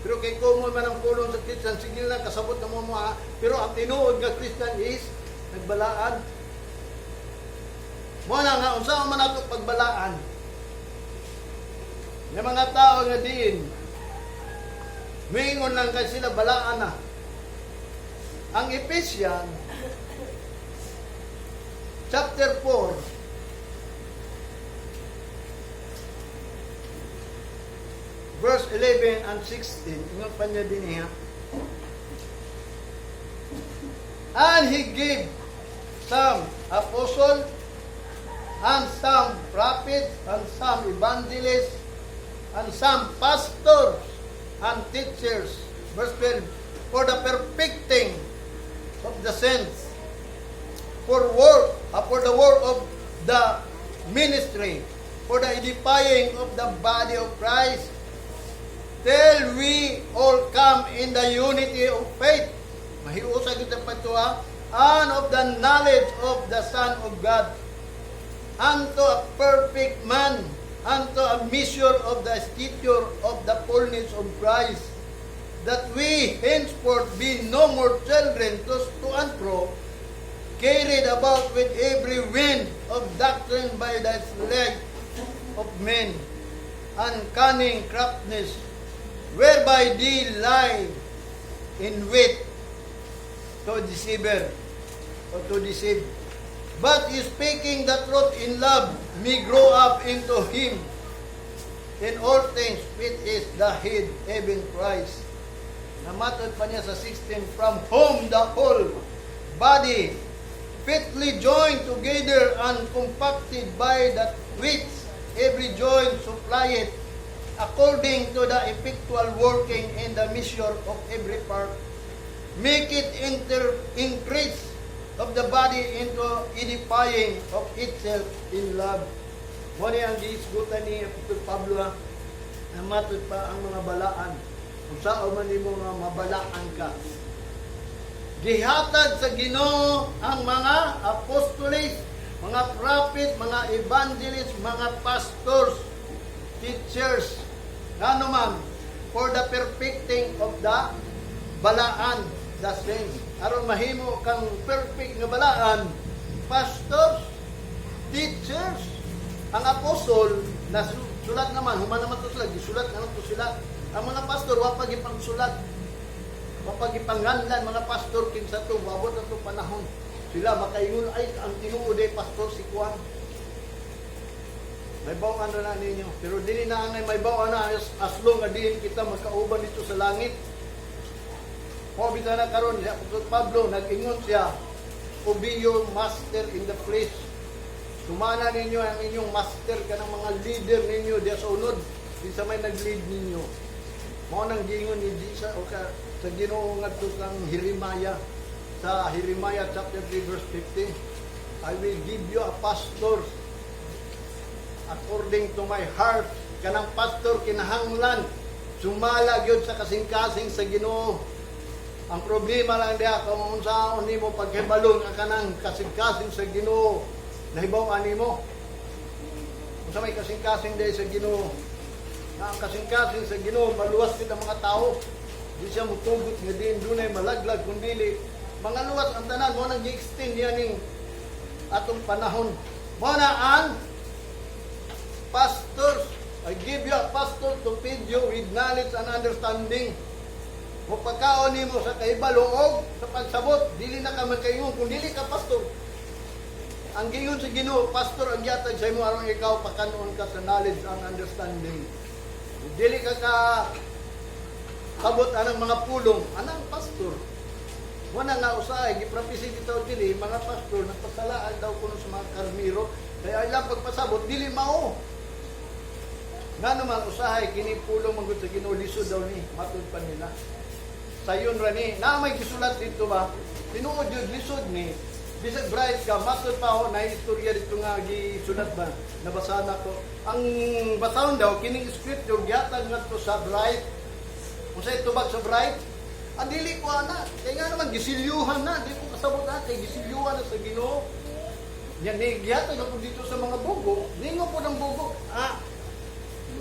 Pero kay common man ang pulong sa Christian, sige lang kasabot na mo ha. Pero ang tinuod nga Christian is nagbalaan. Muna nga unsa man ato pagbalaan? Nga mga tao nga diin mingon lang kay sila balaan na. Ang Ephesians chapter 4 verse 11 and 16, ingon pa niya din niya. And He gave some apostles, and some prophets, and some evangelists, and some pastors and teachers. Verse 12, for the perfecting of the saints, for the work of the ministry, for the edifying of the body of Christ, till we all come in the unity of faith. Mahiusa kita pa ito and of the knowledge of the Son of God, unto a perfect man, unto a measure of the stature of the fullness of Christ, that we henceforth be no more children tossed to and fro, carried about with every wind of doctrine by the sleight of men, and cunning craftiness, whereby they lie in wait to deceive, But speaking the truth in love, may grow up into Him in all things, which is the head, even Christ. Namatod pa niya sa 16, from whom the whole body, fitly joined together and compacted by that which every joint supplieth, according to the effectual working in the measure of every part, make it increase of the body into edifying of itself in love. Muna ang giisgutan ni Apostol Pablo, namatod pa ang mga balaan. Kung saan man mo nga mabalaan ka. Gihatag sa Ginoo ang mga apostoles, mga prophet, mga evangelists, mga pastors, teachers, ano man, for the perfecting of the balaan, the saints. Aron mahimo kang perfect nga balaan, pastors, teachers, ang apostol, na sulat naman, human naman to sila, gisulat naman to sila. Ang mga pastor, wapag ipangsulat, wapag ipanghanlan, mga pastor, kinsa to, wabot na to panahon. Sila makaingon, ay, ang tinuod ay pastor si Juan. May bawaan na ninyo. Pero dili na angay may bawaan na as long nga diin kita magkauban dito sa langit. Mabita na karon siya, Apostol Pablo, nag-ingon siya, be your master in the flesh. Sumana ninyo ang inyong master ka ng mga leader ninyo diya sa unod. Di sa may nag-lead ninyo. Mao nang gingon ni Jesus o sa Ginoo ngadto kang Jeremiah, sa Jeremiah chapter 3 verse 15. I will give you a pastor according to my heart. Kanang pastor kinahanglan sumala gyud sa kasing-kasing sa Ginoo. Ang problema lang diha kung unsaon nimo paghibalon ang kanang kasing-kasing sa Ginoo. Nahibaw-an nimo. Unsa may kasing-kasing diha sa Ginoo? Na ang kasing-kasing sa Ginoo maluwas kita mga tao. Di siya mutugot nga din dunay malaglag kundi mga luwas ang tanan mo nang gi-extend niya ning atong panahon. Mo na ang pastors. I give you a pastor to feed you with knowledge and understanding. O pagkaon nimo sa kahibalo sa pagsabot, dili na ka magkaingon kung dili ka pastor. Ang gingon sa Ginoo, pastor ang yatag sa imo aron ikaw pakanon ka sa knowledge and understanding. Dili ka kabot anang mga pulong, anang pastor. Wala nga usahay, giprapisi bitaw dili mga pastor nagpasalaan daw kuno sa mga karmiro, kaya ilang pagpasabot dili mao. Nga naman usahay kini pulong magud sa Ginoo lisod daw ni matud pa nila. Sayon ra ni, na may gisulat dito ba? Tinuod yun, lisod ni. Bisag bright ka, matud pa ako na istorya dito nga gisulat ba? Nabasa na ko. Ang basahon daw, kining scripture, gyatag nga to sa bright. Kung sa itubag sa bright, ang dili ko na. Kaya nga naman, gisilyuhan na. Di ko kasabot na, kaya gisilyuhan na sa Ginoo. Yan, gyatag ako dito sa mga bugo. Ningo po ng bugo.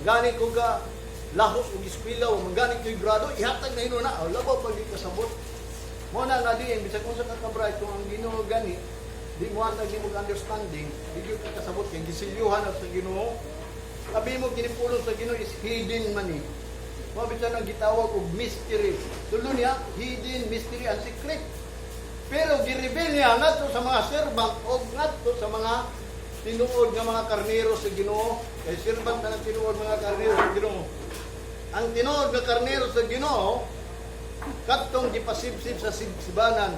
Gani ko ka, lahos o eskwela o magaling ko'y grado, ihatag na yun na, labaw pag di kasabot. Muna nga diin, bisag kung sa kakabray, kung ang Ginoo gani, di mo hatag di mo understanding, di ko kasabot, yung gisilyuhan sa Ginoo. Sabi mo, kinipulong sa Ginoo is hidden man eh. Mabitan ang gitawag og mystery. Tulo niya, hidden, mystery, and secret. Pero gireveal niya ngadto sa mga servant o ngadto sa mga tinuod nga mga karnero sa Ginoo. Kay servant na tinuod mga karnero sa Ginoo. Ang tinuod nga karnero sa Ginoo, katong gipasibsib sa sibanan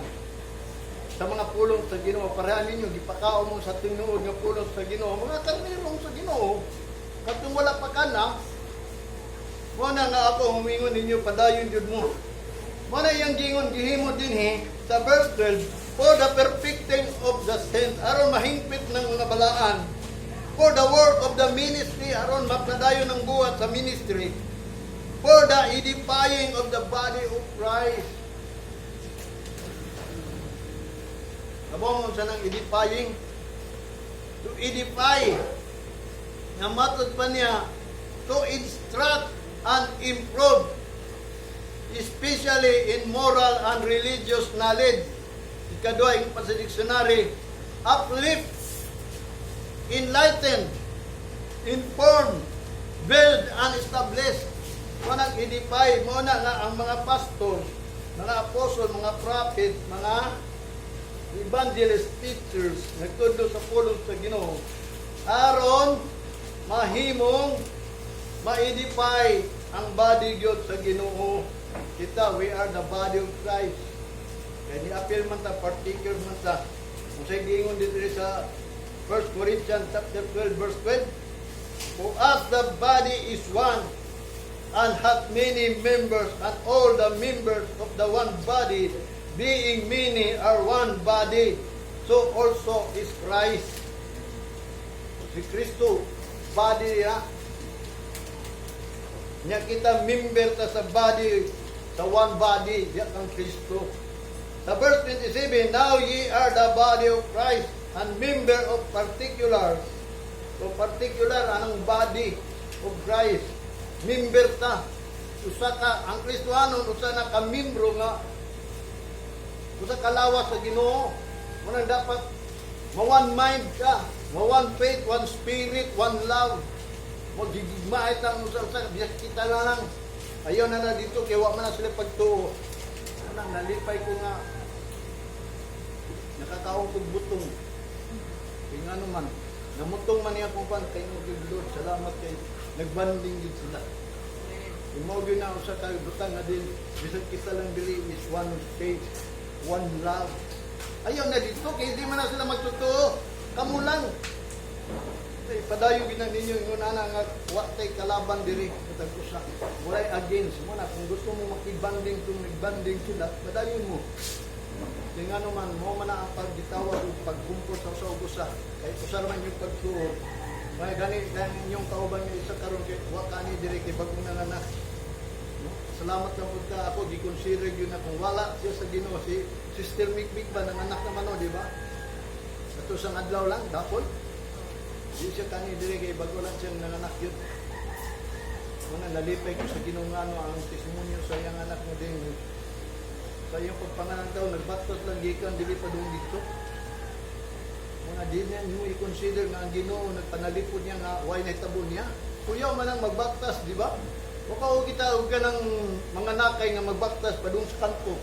sa mga pulong sa Ginoo. Parehan ninyo, gipakao mo sa tinuod nga pulong sa Ginoo. Mga karnero sa Ginoo, katong wala pa ka na, muna nga ako humingon ninyo, padayon yun mo. Muna yung gingon, gihimo din sa verse 12, for the perfecting of the saints, aron mahingpit ng mga balaan, for the work of the ministry, aron mapadayon ng buhat sa ministry, for the edifying of the body of Christ. Kabong sa nang edifying? To edify. Nga matod pa niya, to instruct and improve, especially in moral and religious knowledge, Ikaduha, yung pa sa dictionary, uplift, enlighten, inform, build, and establish. Muna edify, muna nga ang mga pastor, mga apostol, mga prophet, mga evangelist, teachers, nagtudlo sa pulong sa Ginoo. Aron, mahimong, ma-edify ang body gyud sa Ginoo. Kita, we are the body of Christ. Kaya ni-appeal man ta, particular man ta. Kung sa'yo giingon dito sa 1 Corinthians chapter 12, verse 12, for us the body is one, and hath many members, and all the members of the one body, being many, are one body, so also is Christ. Si Kristo, body niya. Niya kita member ta sa body, sa one body, diya kang Kristo. Sa verse 27, now ye are the body of Christ, and member of particulars. So particular, anong body of Christ? Member ta. Usa ka, ang Kristohanon, usa na ka membro nga, usa ka lawas sa Ginoo. Munang dapat, ma-one mind ka, ma-one faith, one spirit, one love. Magigigmait ang usa-usa, biyak kita lang. Ayaw na dito, kaya wak man na sila pagtuo. Munang nalipay ko nga, nakakaong kong butong. Kaya nga naman, namutong man niya kung pan, kay Lord, salamat kay nagbanding din sila. Imogyo na sa kayo butang na din, bisag kita lang dili is one faith, one love. Ayaw na dito, kaya hindi man na sila magtotoo. Kamu lang. Ay, padayo ginang ninyo, yung na nga, watay kalaban diri, katagkusa. Walay against mo na, kung gusto mo makibanding kung nagbanding sila, padayon mo. Kaya nga naman, mo man na ang paggitawag o pagkumpos sa ugusa. Kaya kusar man yung pagtuo. May gani inyong kauban niyo isa karon kay wa kani diri kay bagong nanganak. No? Salamat na pud ka ako gi-consider gyud na kung wala siya sa Ginoo si Sister Mikmik ba nanganak naman no, di ba? Ato sang adlaw lang dapol. Di siya kani diri kay bago lang siya nanganak yun. Muna nalipay ko sa Ginoo ngano ang testimonyo sa iyang anak mo din. Sa iyang pagpanganak daw nagbaktas lang gikan dili pa dong dito. Mga din yan, yung i-consider na ang Ginoo nagpanalipod niya nga why naitabo niya. Kuyaw man ang magbaktas, di ba? O kita huwag ka ng mga nakay nga magbaktas padung sa kanto.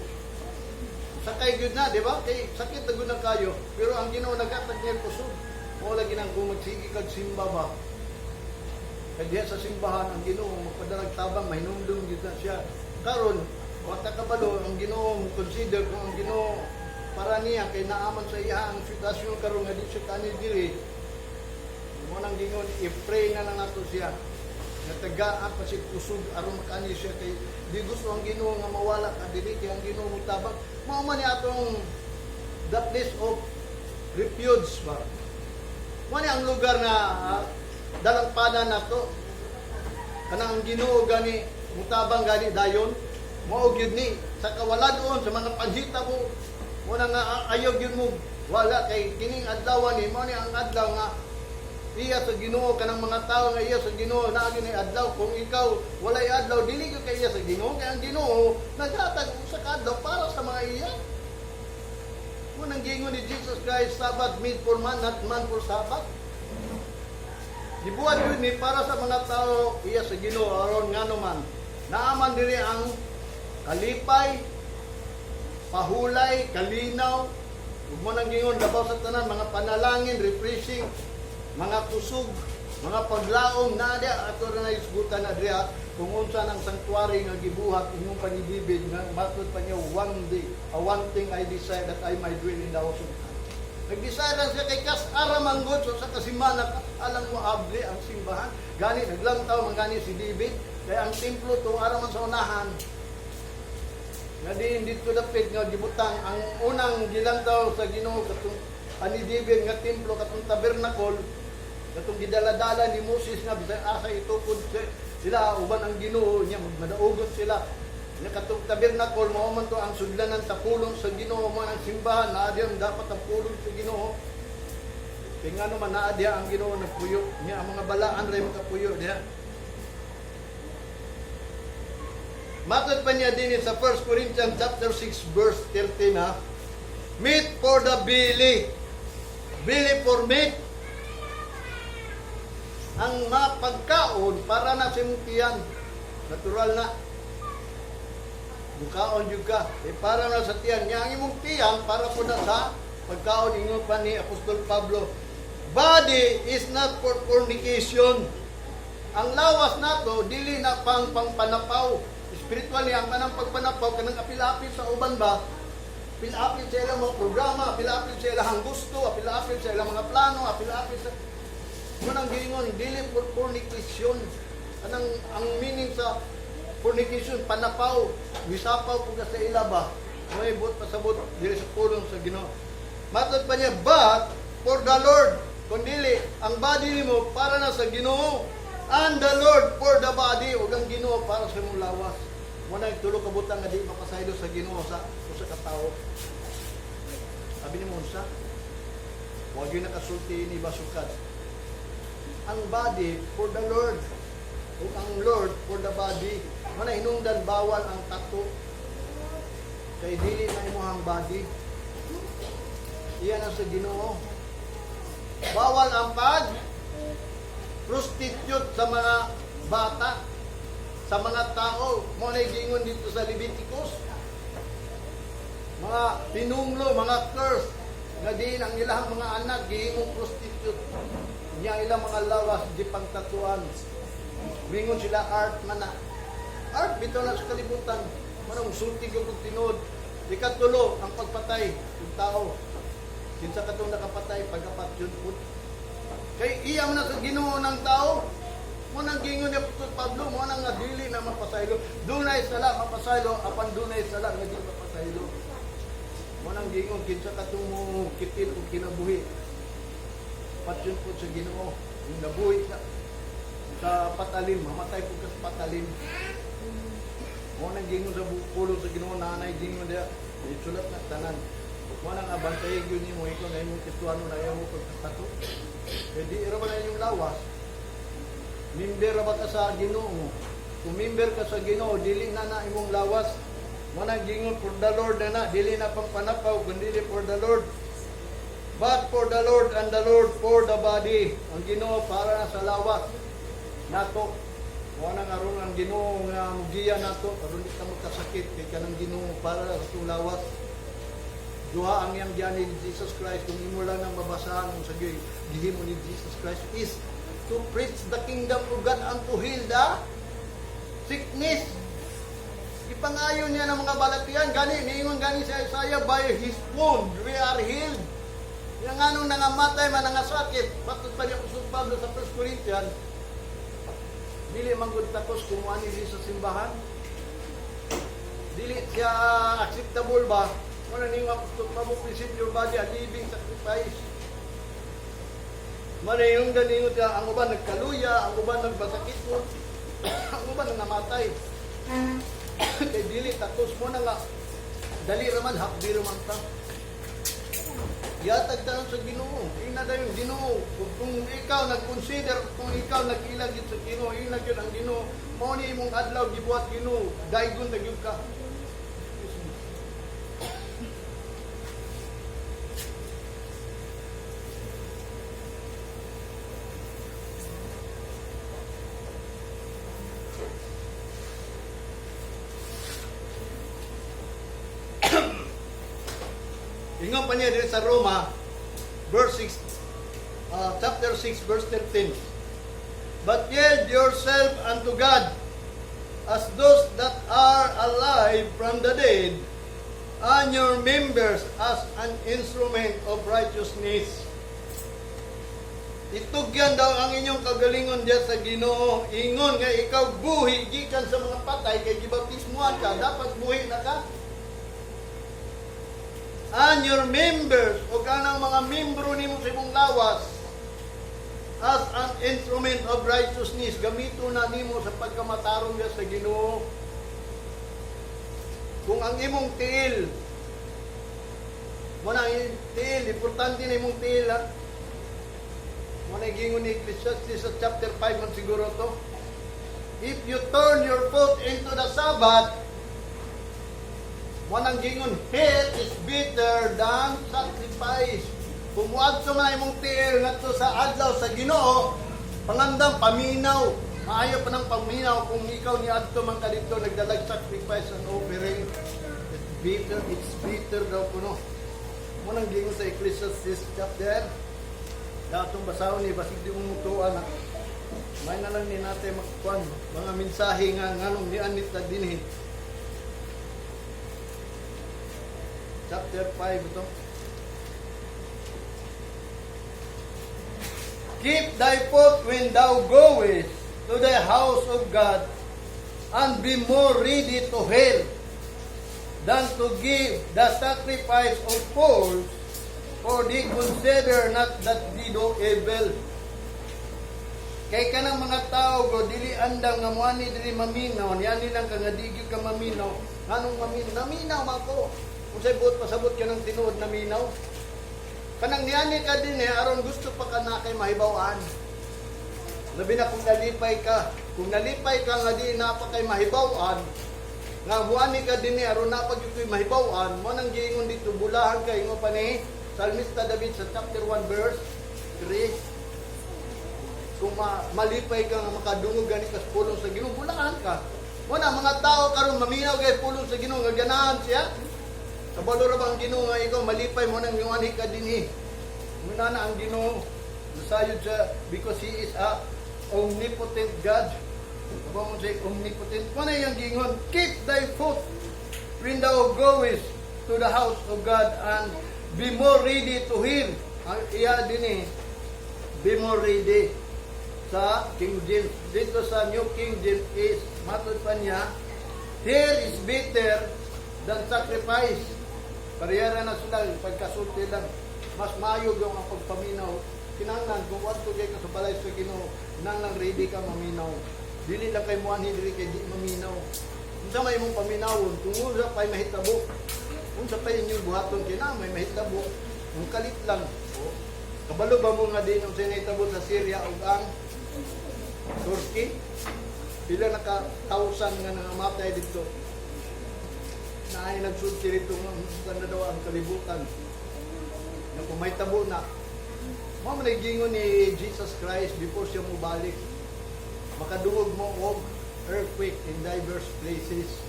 Sakay good na, di ba? Kay sakit na good na kayo. Pero ang Ginoo nagkatag niya kusog. O lagi nang kung magsigi kag simba ba. Kaya sa simbahan, ang Ginoo magpadalag tabang, mahinumdum dito na siya. Karon, wata kabalo, ang Ginoo consider kung ang Ginoo para niya kay naaman sa iya ang sitwasyon karon nga di siya kanil diri. Mo nang gingon i-pray na lang nato siya. Nga tagaan pa si kusog aron makani siya kay di gusto ang Ginoo nga mawala ka dili kay ang Ginoo mutabang. Mao man ni atong the place of refuge ba. Mo ni ang lugar na dalampanan nato. Kanang ang Ginoo gani mutabang gani dayon. Mao gyud ni sa kawala doon sa mga paghita mo. Muna nga ayaw yun mo wala kay kining adlaw ni mo ni ang adlaw nga iya sa Ginoo kanang mga tao nga iya sa Ginoo na gyud ni adlaw kung ikaw walay adlaw dili gyud kay iya sa Ginoo kay ang Ginoo naghatag usa ka adlaw para sa mga iya. Munang gingon ni Jesus Christ, Sabbath made for man, not man for Sabbath. Dibuhat yun ni para sa mga tao iya sa Ginoo aron ngano man naaman diri ang kalipay, pahulay, kalinaw, ug mo nang gingon labaw sa tanan mga panalangin, refreshing, mga kusog, mga paglaom na dia ato na isgutan na dia kung unsa nang sanctuary nga gibuhat inyong panidibid nga matod pa niya one thing I desire that I might dwell in the house of God. Nag-desire lang siya kay kas aramanggod so sa kasimana alang mo abli ang simbahan. Gani naglantaw man gani si David kay ang templo to araman sa unahan. Nga din dito dapit nga gibutang ang unang gilantaw sa Ginoo katong panidibid nga templo katong tabernacle katong gidala-dala ni Moses nga bisag asa itukod sila uban ang Ginoo niya magmadaugot sila nga katong tabernacle mao man to ang sudlanan sa pulong sa Ginoo mo ang simbahan naa diyan dapat ang pulong sa Ginoo kay ngano man naa diya ang Ginoo nagpuyo niya ang mga balaan ray makapuyo diha. Matod pa niya din sa 1 Corinthians chapter 6 verse 13 ha. Meat for the belly. Belly for meat. Ang mga pagkaon para na sa imong tiyan. Natural na. Bukaon juga. Para na sa tiyan. Yang imong tiyan para po na sa pagkaon. Ingon pa ni Apostol Pablo. Body is not for fornication. Ang lawas nato dili na pangpanapaw. Spiritually ang kanang pagpanapaw kanang apil-apil sa uban ba? Apil-apil sa ilang mga programa, apil-apil sa ilang gusto, apil-apil sa ilang mga plano, apil-apil sa munang giingon dili for fornication. Ang meaning sa fornication panapaw, wisapaw pug sa ila ba? May but pasabot dili sa pulong sa Ginoo. Matod pa niya, but for the Lord, kundili ang body nimo para na sa Ginoo. And the Lord for the body, ug ang Ginoo para sa imong lawas. Muna yung tulo kabutang nga di mapasaylo sa Ginoo sa usa ka tawo. Sabi ni Monsa, huwag yun nakasulti ni basukad. Ang body for the Lord, ug ang Lord for the body. Muna hinungdan bawal ang tato. Kay dili na imong body. Iyan ang sa Ginoo. Bawal ang prostitute sa mga bata, sa mga tao. Mo na gingon dito sa Leviticus. Mga pinunglo, mga curse, na din ang ilang mga anak, gihimong prostitute. Niya ilang mga lawas, di pangtatuan. Mingon sila art man na. Art, bitaw na sa kalibutan. Manong sulti ko kung tinod. Ikatulo, ang pagpatay ng tao. Kinsa katong nakapatay, pagkapat yun po. Kay iya man na sa Ginoo ng tao, mo nang gingon ni Apostol Pablo, mo nang dili na mapasaylo. Dunay sala mapasaylo, apan dunay sala nga di mapasaylo. Mo nang gingon kinsa katong mo kitil og kinabuhi. Patyon po sa Ginoo, yung nabuhi sa patalim, mamatay po ka sa patalim. Mo nang gingon sa pulong sa Ginoo, nanay gingon dia, isulat na tanan. Mo nang abantay gyud nimo ikaw na imong Kristiano na imo pagkatato. Hindi ira ba na inyong lawas? Member ba ka sa Ginoo? Kung member ka sa Ginoo, dili na na imong lawas. Manang gingon for the Lord na dili na pang panapaw, kundi for the Lord. But for the Lord and the Lord for the body. Ang Ginoo para na sa lawas nato. Wala nga ron ang Ginoo nga mugiya nato, aron di ka magkasakit kay kanang Ginoo para sa itong lawas. Duha ang yang diyan ni Jesus Christ, kung imo lang nang mabasahan mo sa gihimo ni Jesus Christ is to preach the kingdom of God and to heal the sickness. Ipangayon niya ng mga balatian, gani, niingon gani sa Isaiah, by His wound we are healed. Yung anong nangamatay man nangasakit, patod pa niya Apostol Pablo sa 1 Corinthians, dili manggod takos kung ano sa simbahan. Dili siya acceptable ba? Kung ano yung Apostol Pablo, present your body a living sacrifice. Manayong ganingot siya, ang uban nagkaluya, ang uban nagbasakit, ang uban namatay. Kay dili takos mo na nga, dali raman, hapdi raman ta. Yatag tanong sa Ginoo, ina na yung Ginoo. Kung ikaw nag-consider, kung ikaw nag-ilag yun sa Ginoo, ilag yun ang Ginoo, mo ni mong adlaw, gibuhat Ginoo, daigon na yun ka. Ingon pa niya din sa Roma, chapter 6, verse 13. But yield yourself unto God, as those that are alive from the dead, and your members as an instrument of righteousness. Itugyan daw ang inyong kagalingon diya sa Ginoo. Ingon nga ikaw buhi, gikan sa mga patay, kay gibaptismuhan ka, dapat buhi na ka. And your members, o kanang mga membro nimo sa imong lawas, as an instrument of righteousness, gamito na nimo sa pagkamatarong niya sa Ginoo. Kung ang imong tiil, mo na tiil, importante na imong tiil, ha? Mo na gingon ni Ecclesiastes sa chapter 5 man siguro to. If you turn your foot into the Sabbath, Manang gingon, hate is better than sacrifice. Kung muadto man imong tiil ngadto sa adlaw sa Ginoo, pangandam paminaw. Maayo pa ng paminaw kung ikaw ni adto man kadito nagdalag sacrifice and offering. It's bitter daw kuno. Manang gingon sa Ecclesiastes chapter. Datong basahon ni basig di mo mutuan na. May na lang ni natin magkuan mga mensahe nga nganong ni anit na dinhi. Chapter 5 ito. Keep thy foot when thou goest to the house of God, and be more ready to help than to give the sacrifice of fools, for they consider not that they do evil. Kay kanang mga tao go dili andam nga muani dili maminaw, niya nilang kangadigi ka maminaw. Nganong maminaw? Naminaw man ko. Kung sa buot pasabot ka ng tinuod na minaw. Kanang niyani ka din aron gusto pa ka na kay mahibawan. Labi na kung nalipay ka. Kung nalipay ka nga di na pa kay mahibawan, nga muani ka din aron na pag ito'y mahibawan, mo nang giingon dito, bulahan ka, ingo pa ni Salmista David sa chapter 1 verse 3. Kung malipay ka nga makadungog gani kas pulong sa Ginoo, bulahan ka. Mo na mga tao karon maminaw kay pulong sa Ginoo nga ganahan siya. Kabalo ra bang Ginoo nga ikaw malipay mo nang yuani ka dinhi. Muna na ang Ginoo nasayod siya because He is a omnipotent God. Aba mo say omnipotent. Muna yung gingon, keep thy foot when thou goest to the house of God, and be more ready to hear. Ang iya dinhi, be more ready. Sa King James, dito sa New King James is matod pa niya, here is better than sacrifice. Parehara na sila, pagkasulti lang. Mas maayog yung ang pagpaminaw. Kinanglan, kung wato kay ka sa balay sa Ginoo, kinanglan ready ka maminaw. Dili lang kay muanhi, dili kay di maminaw. Kung sa may mong paminawon, kung sa pa'y mahitabo, kung sa pa'y inyong buhaton, kinang may mahitabo, kung kalit lang. Kabalo ba mo nga din ang sinahitabo sa Syria o ang Turkey? Pila naka-thousand nga nangamatay dito. Na ay nagsulti rito nga na daw ang kalibutan. Na kung may tabo na, mga managingon ni Jesus Christ before siya mubalik, makadungog mo og earthquake in diverse places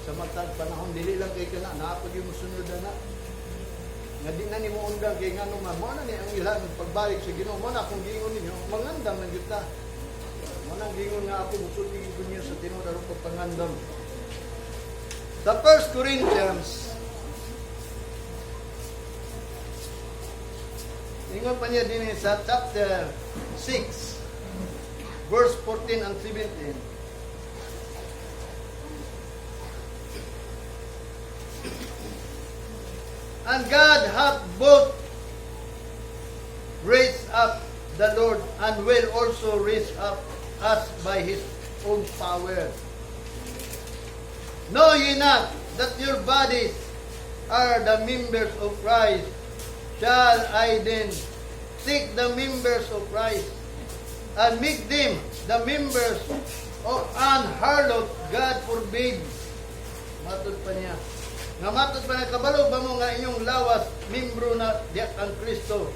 sa matag panahon. Dili lang kay kana, naapag yung musunod na. Nga di na ni mo undang kay nga naman, mo na ni ang ilang pagbalik sa Ginoo. Mo na kung gingon ninyo, mangandam na kita. Mo na gingon nga ako, musulti ko niyo sa tinuod aron pagpangandam. Sa 1 Corinthians, ingon pa niya din sa chapter 6, verse 14 and 17. And God hath both raised up the Lord, and will also raise up us by His own power. Know ye not that your bodies are the members of Christ? Shall I then take the members of Christ and make them the members of an harlot? God forbid. Matod pa niya. Nga matod pa niya, kabalo ba mo nga inyong lawas, membro na diak ang Kristo?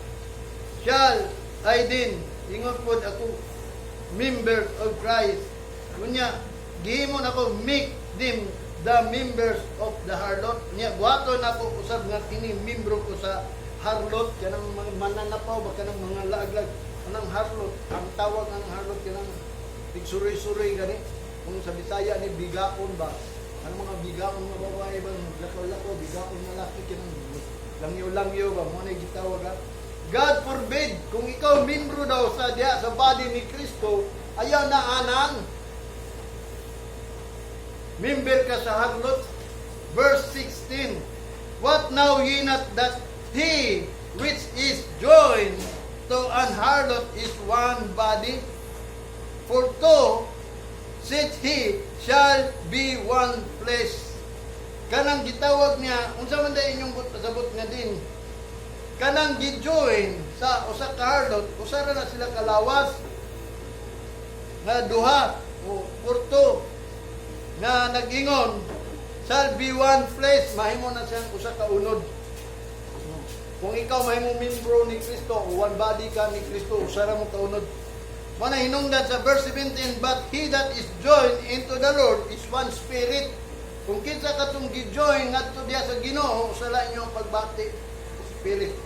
Shall I then, ingon po ako, members of Christ. Kunya, gihimon ako, make them the members of the harlot. Niya, buhaton ako usab nga kini membro ko sa harlot, kanang mga mananapaw, ba kanang mga laaglag, kanang harlot. Ang tawag ng harlot, kanang tigsuroy-suroy gani. Kung sa Bisaya ni bigaon ba, kanang mga bigaon nga babae ba, lakaw-lakaw, bigaon na laki, kanang langyo-langyo ba, mo na gitawag ha. God forbid, kung ikaw membro daw sa diya, sa body ni Kristo, ayaw na anang member ka sa harlot. Verse 16, what now ye not that he which is joined to an harlot is one body? For two, said he, shall be one flesh. Kanang gitawag niya, unsa man day inyong pasabot nga din, kanang gi-join sa usa ka harlot, usara na sila kalawas nga duha o kurto nga nag-ingon shall be one flesh, mahimo na siyang usa ka unod. Kung ikaw mahimo membro ni Kristo, one body ka ni Kristo, usa ra mo kaunod. Mana hinungdan sa verse 17, but he that is joined into the Lord is one spirit. Kung kinsa katong gi-join ngadto diha sa Ginoo, usa la inyo ang pagbati, spirit.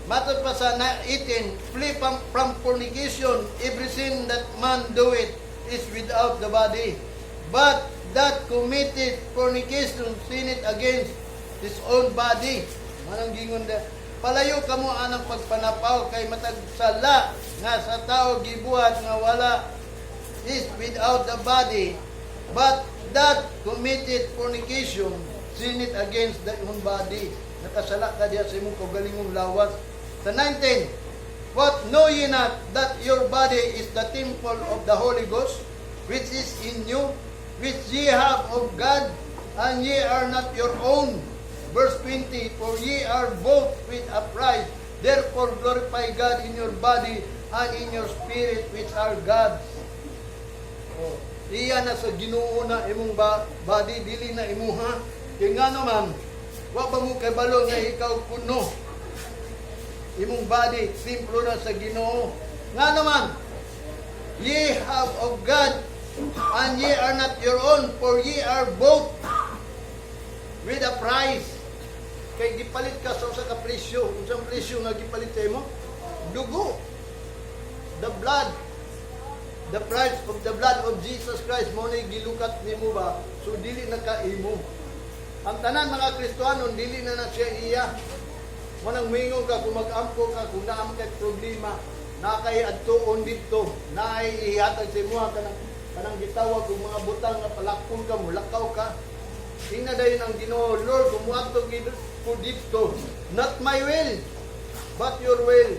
Matod pa sa 18, flee from fornication, every sin that man doeth is without the body. But that committed fornication sinneth against his own body. Manang gingon da, palayo kamo anang pagpanapaw kay matag sala nga sa tao gibuhat nga wala is without the body. But that committed fornication sinneth against the own body. Nakasala ka diya sa imong kaugalingong lawas. Sa 19, what know ye not that your body is the temple of the Holy Ghost, which is in you, which ye have of God, and ye are not your own. Verse 20, for ye are bought with a price, therefore glorify God in your body and in your spirit, which are God's. Oh, iya na sa Ginoo na imong body, dili na imuha. Kaya nga naman, wa ba mo kay balo nga ikaw kuno? Imong body, templo na sa Ginoo. Nga naman, ye have of God, and ye are not your own, for ye are bought with a price. Kay gipalit ka sa usa ka presyo. Unsang presyo nga gipalit sa imo? Dugo. The blood. The price of the blood of Jesus Christ mo na gilukat nimo ba? So dili na ka imo. Ang tanan mga Kristiyanon dili na siya iya. Manang mingon ka kung mag-ampo ka kung naam kay problema, na kay adtuon dito, na ay ihatag sa imo kanang gitawag kung mga butang nga palakpon ka mo, lakaw ka. Tingna dayon ang Ginoo, Lord, kumuadto gid ko dito, not my will, but your will.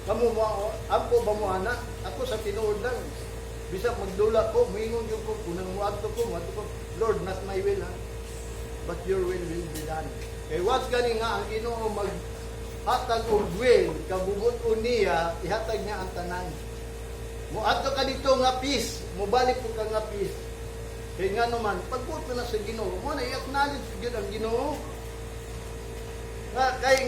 Kamu mo ampo ba mo ana? Ako sa tinuod lang. Bisag magdula ko, mingon gyud ko kung nang muadto ko, Lord, not my will, ha? But your will be done. Kay was gani nga ang Ginoo maghatag og will, kabubot-on niya, ihatag niya ang tanan. Muadto ka dito nga peace, mubalik po ka nga peace. Kay nga naman, pagbuot na sa Ginoo, mo na i-acknowledge gyud ang Ginoo. Kay nga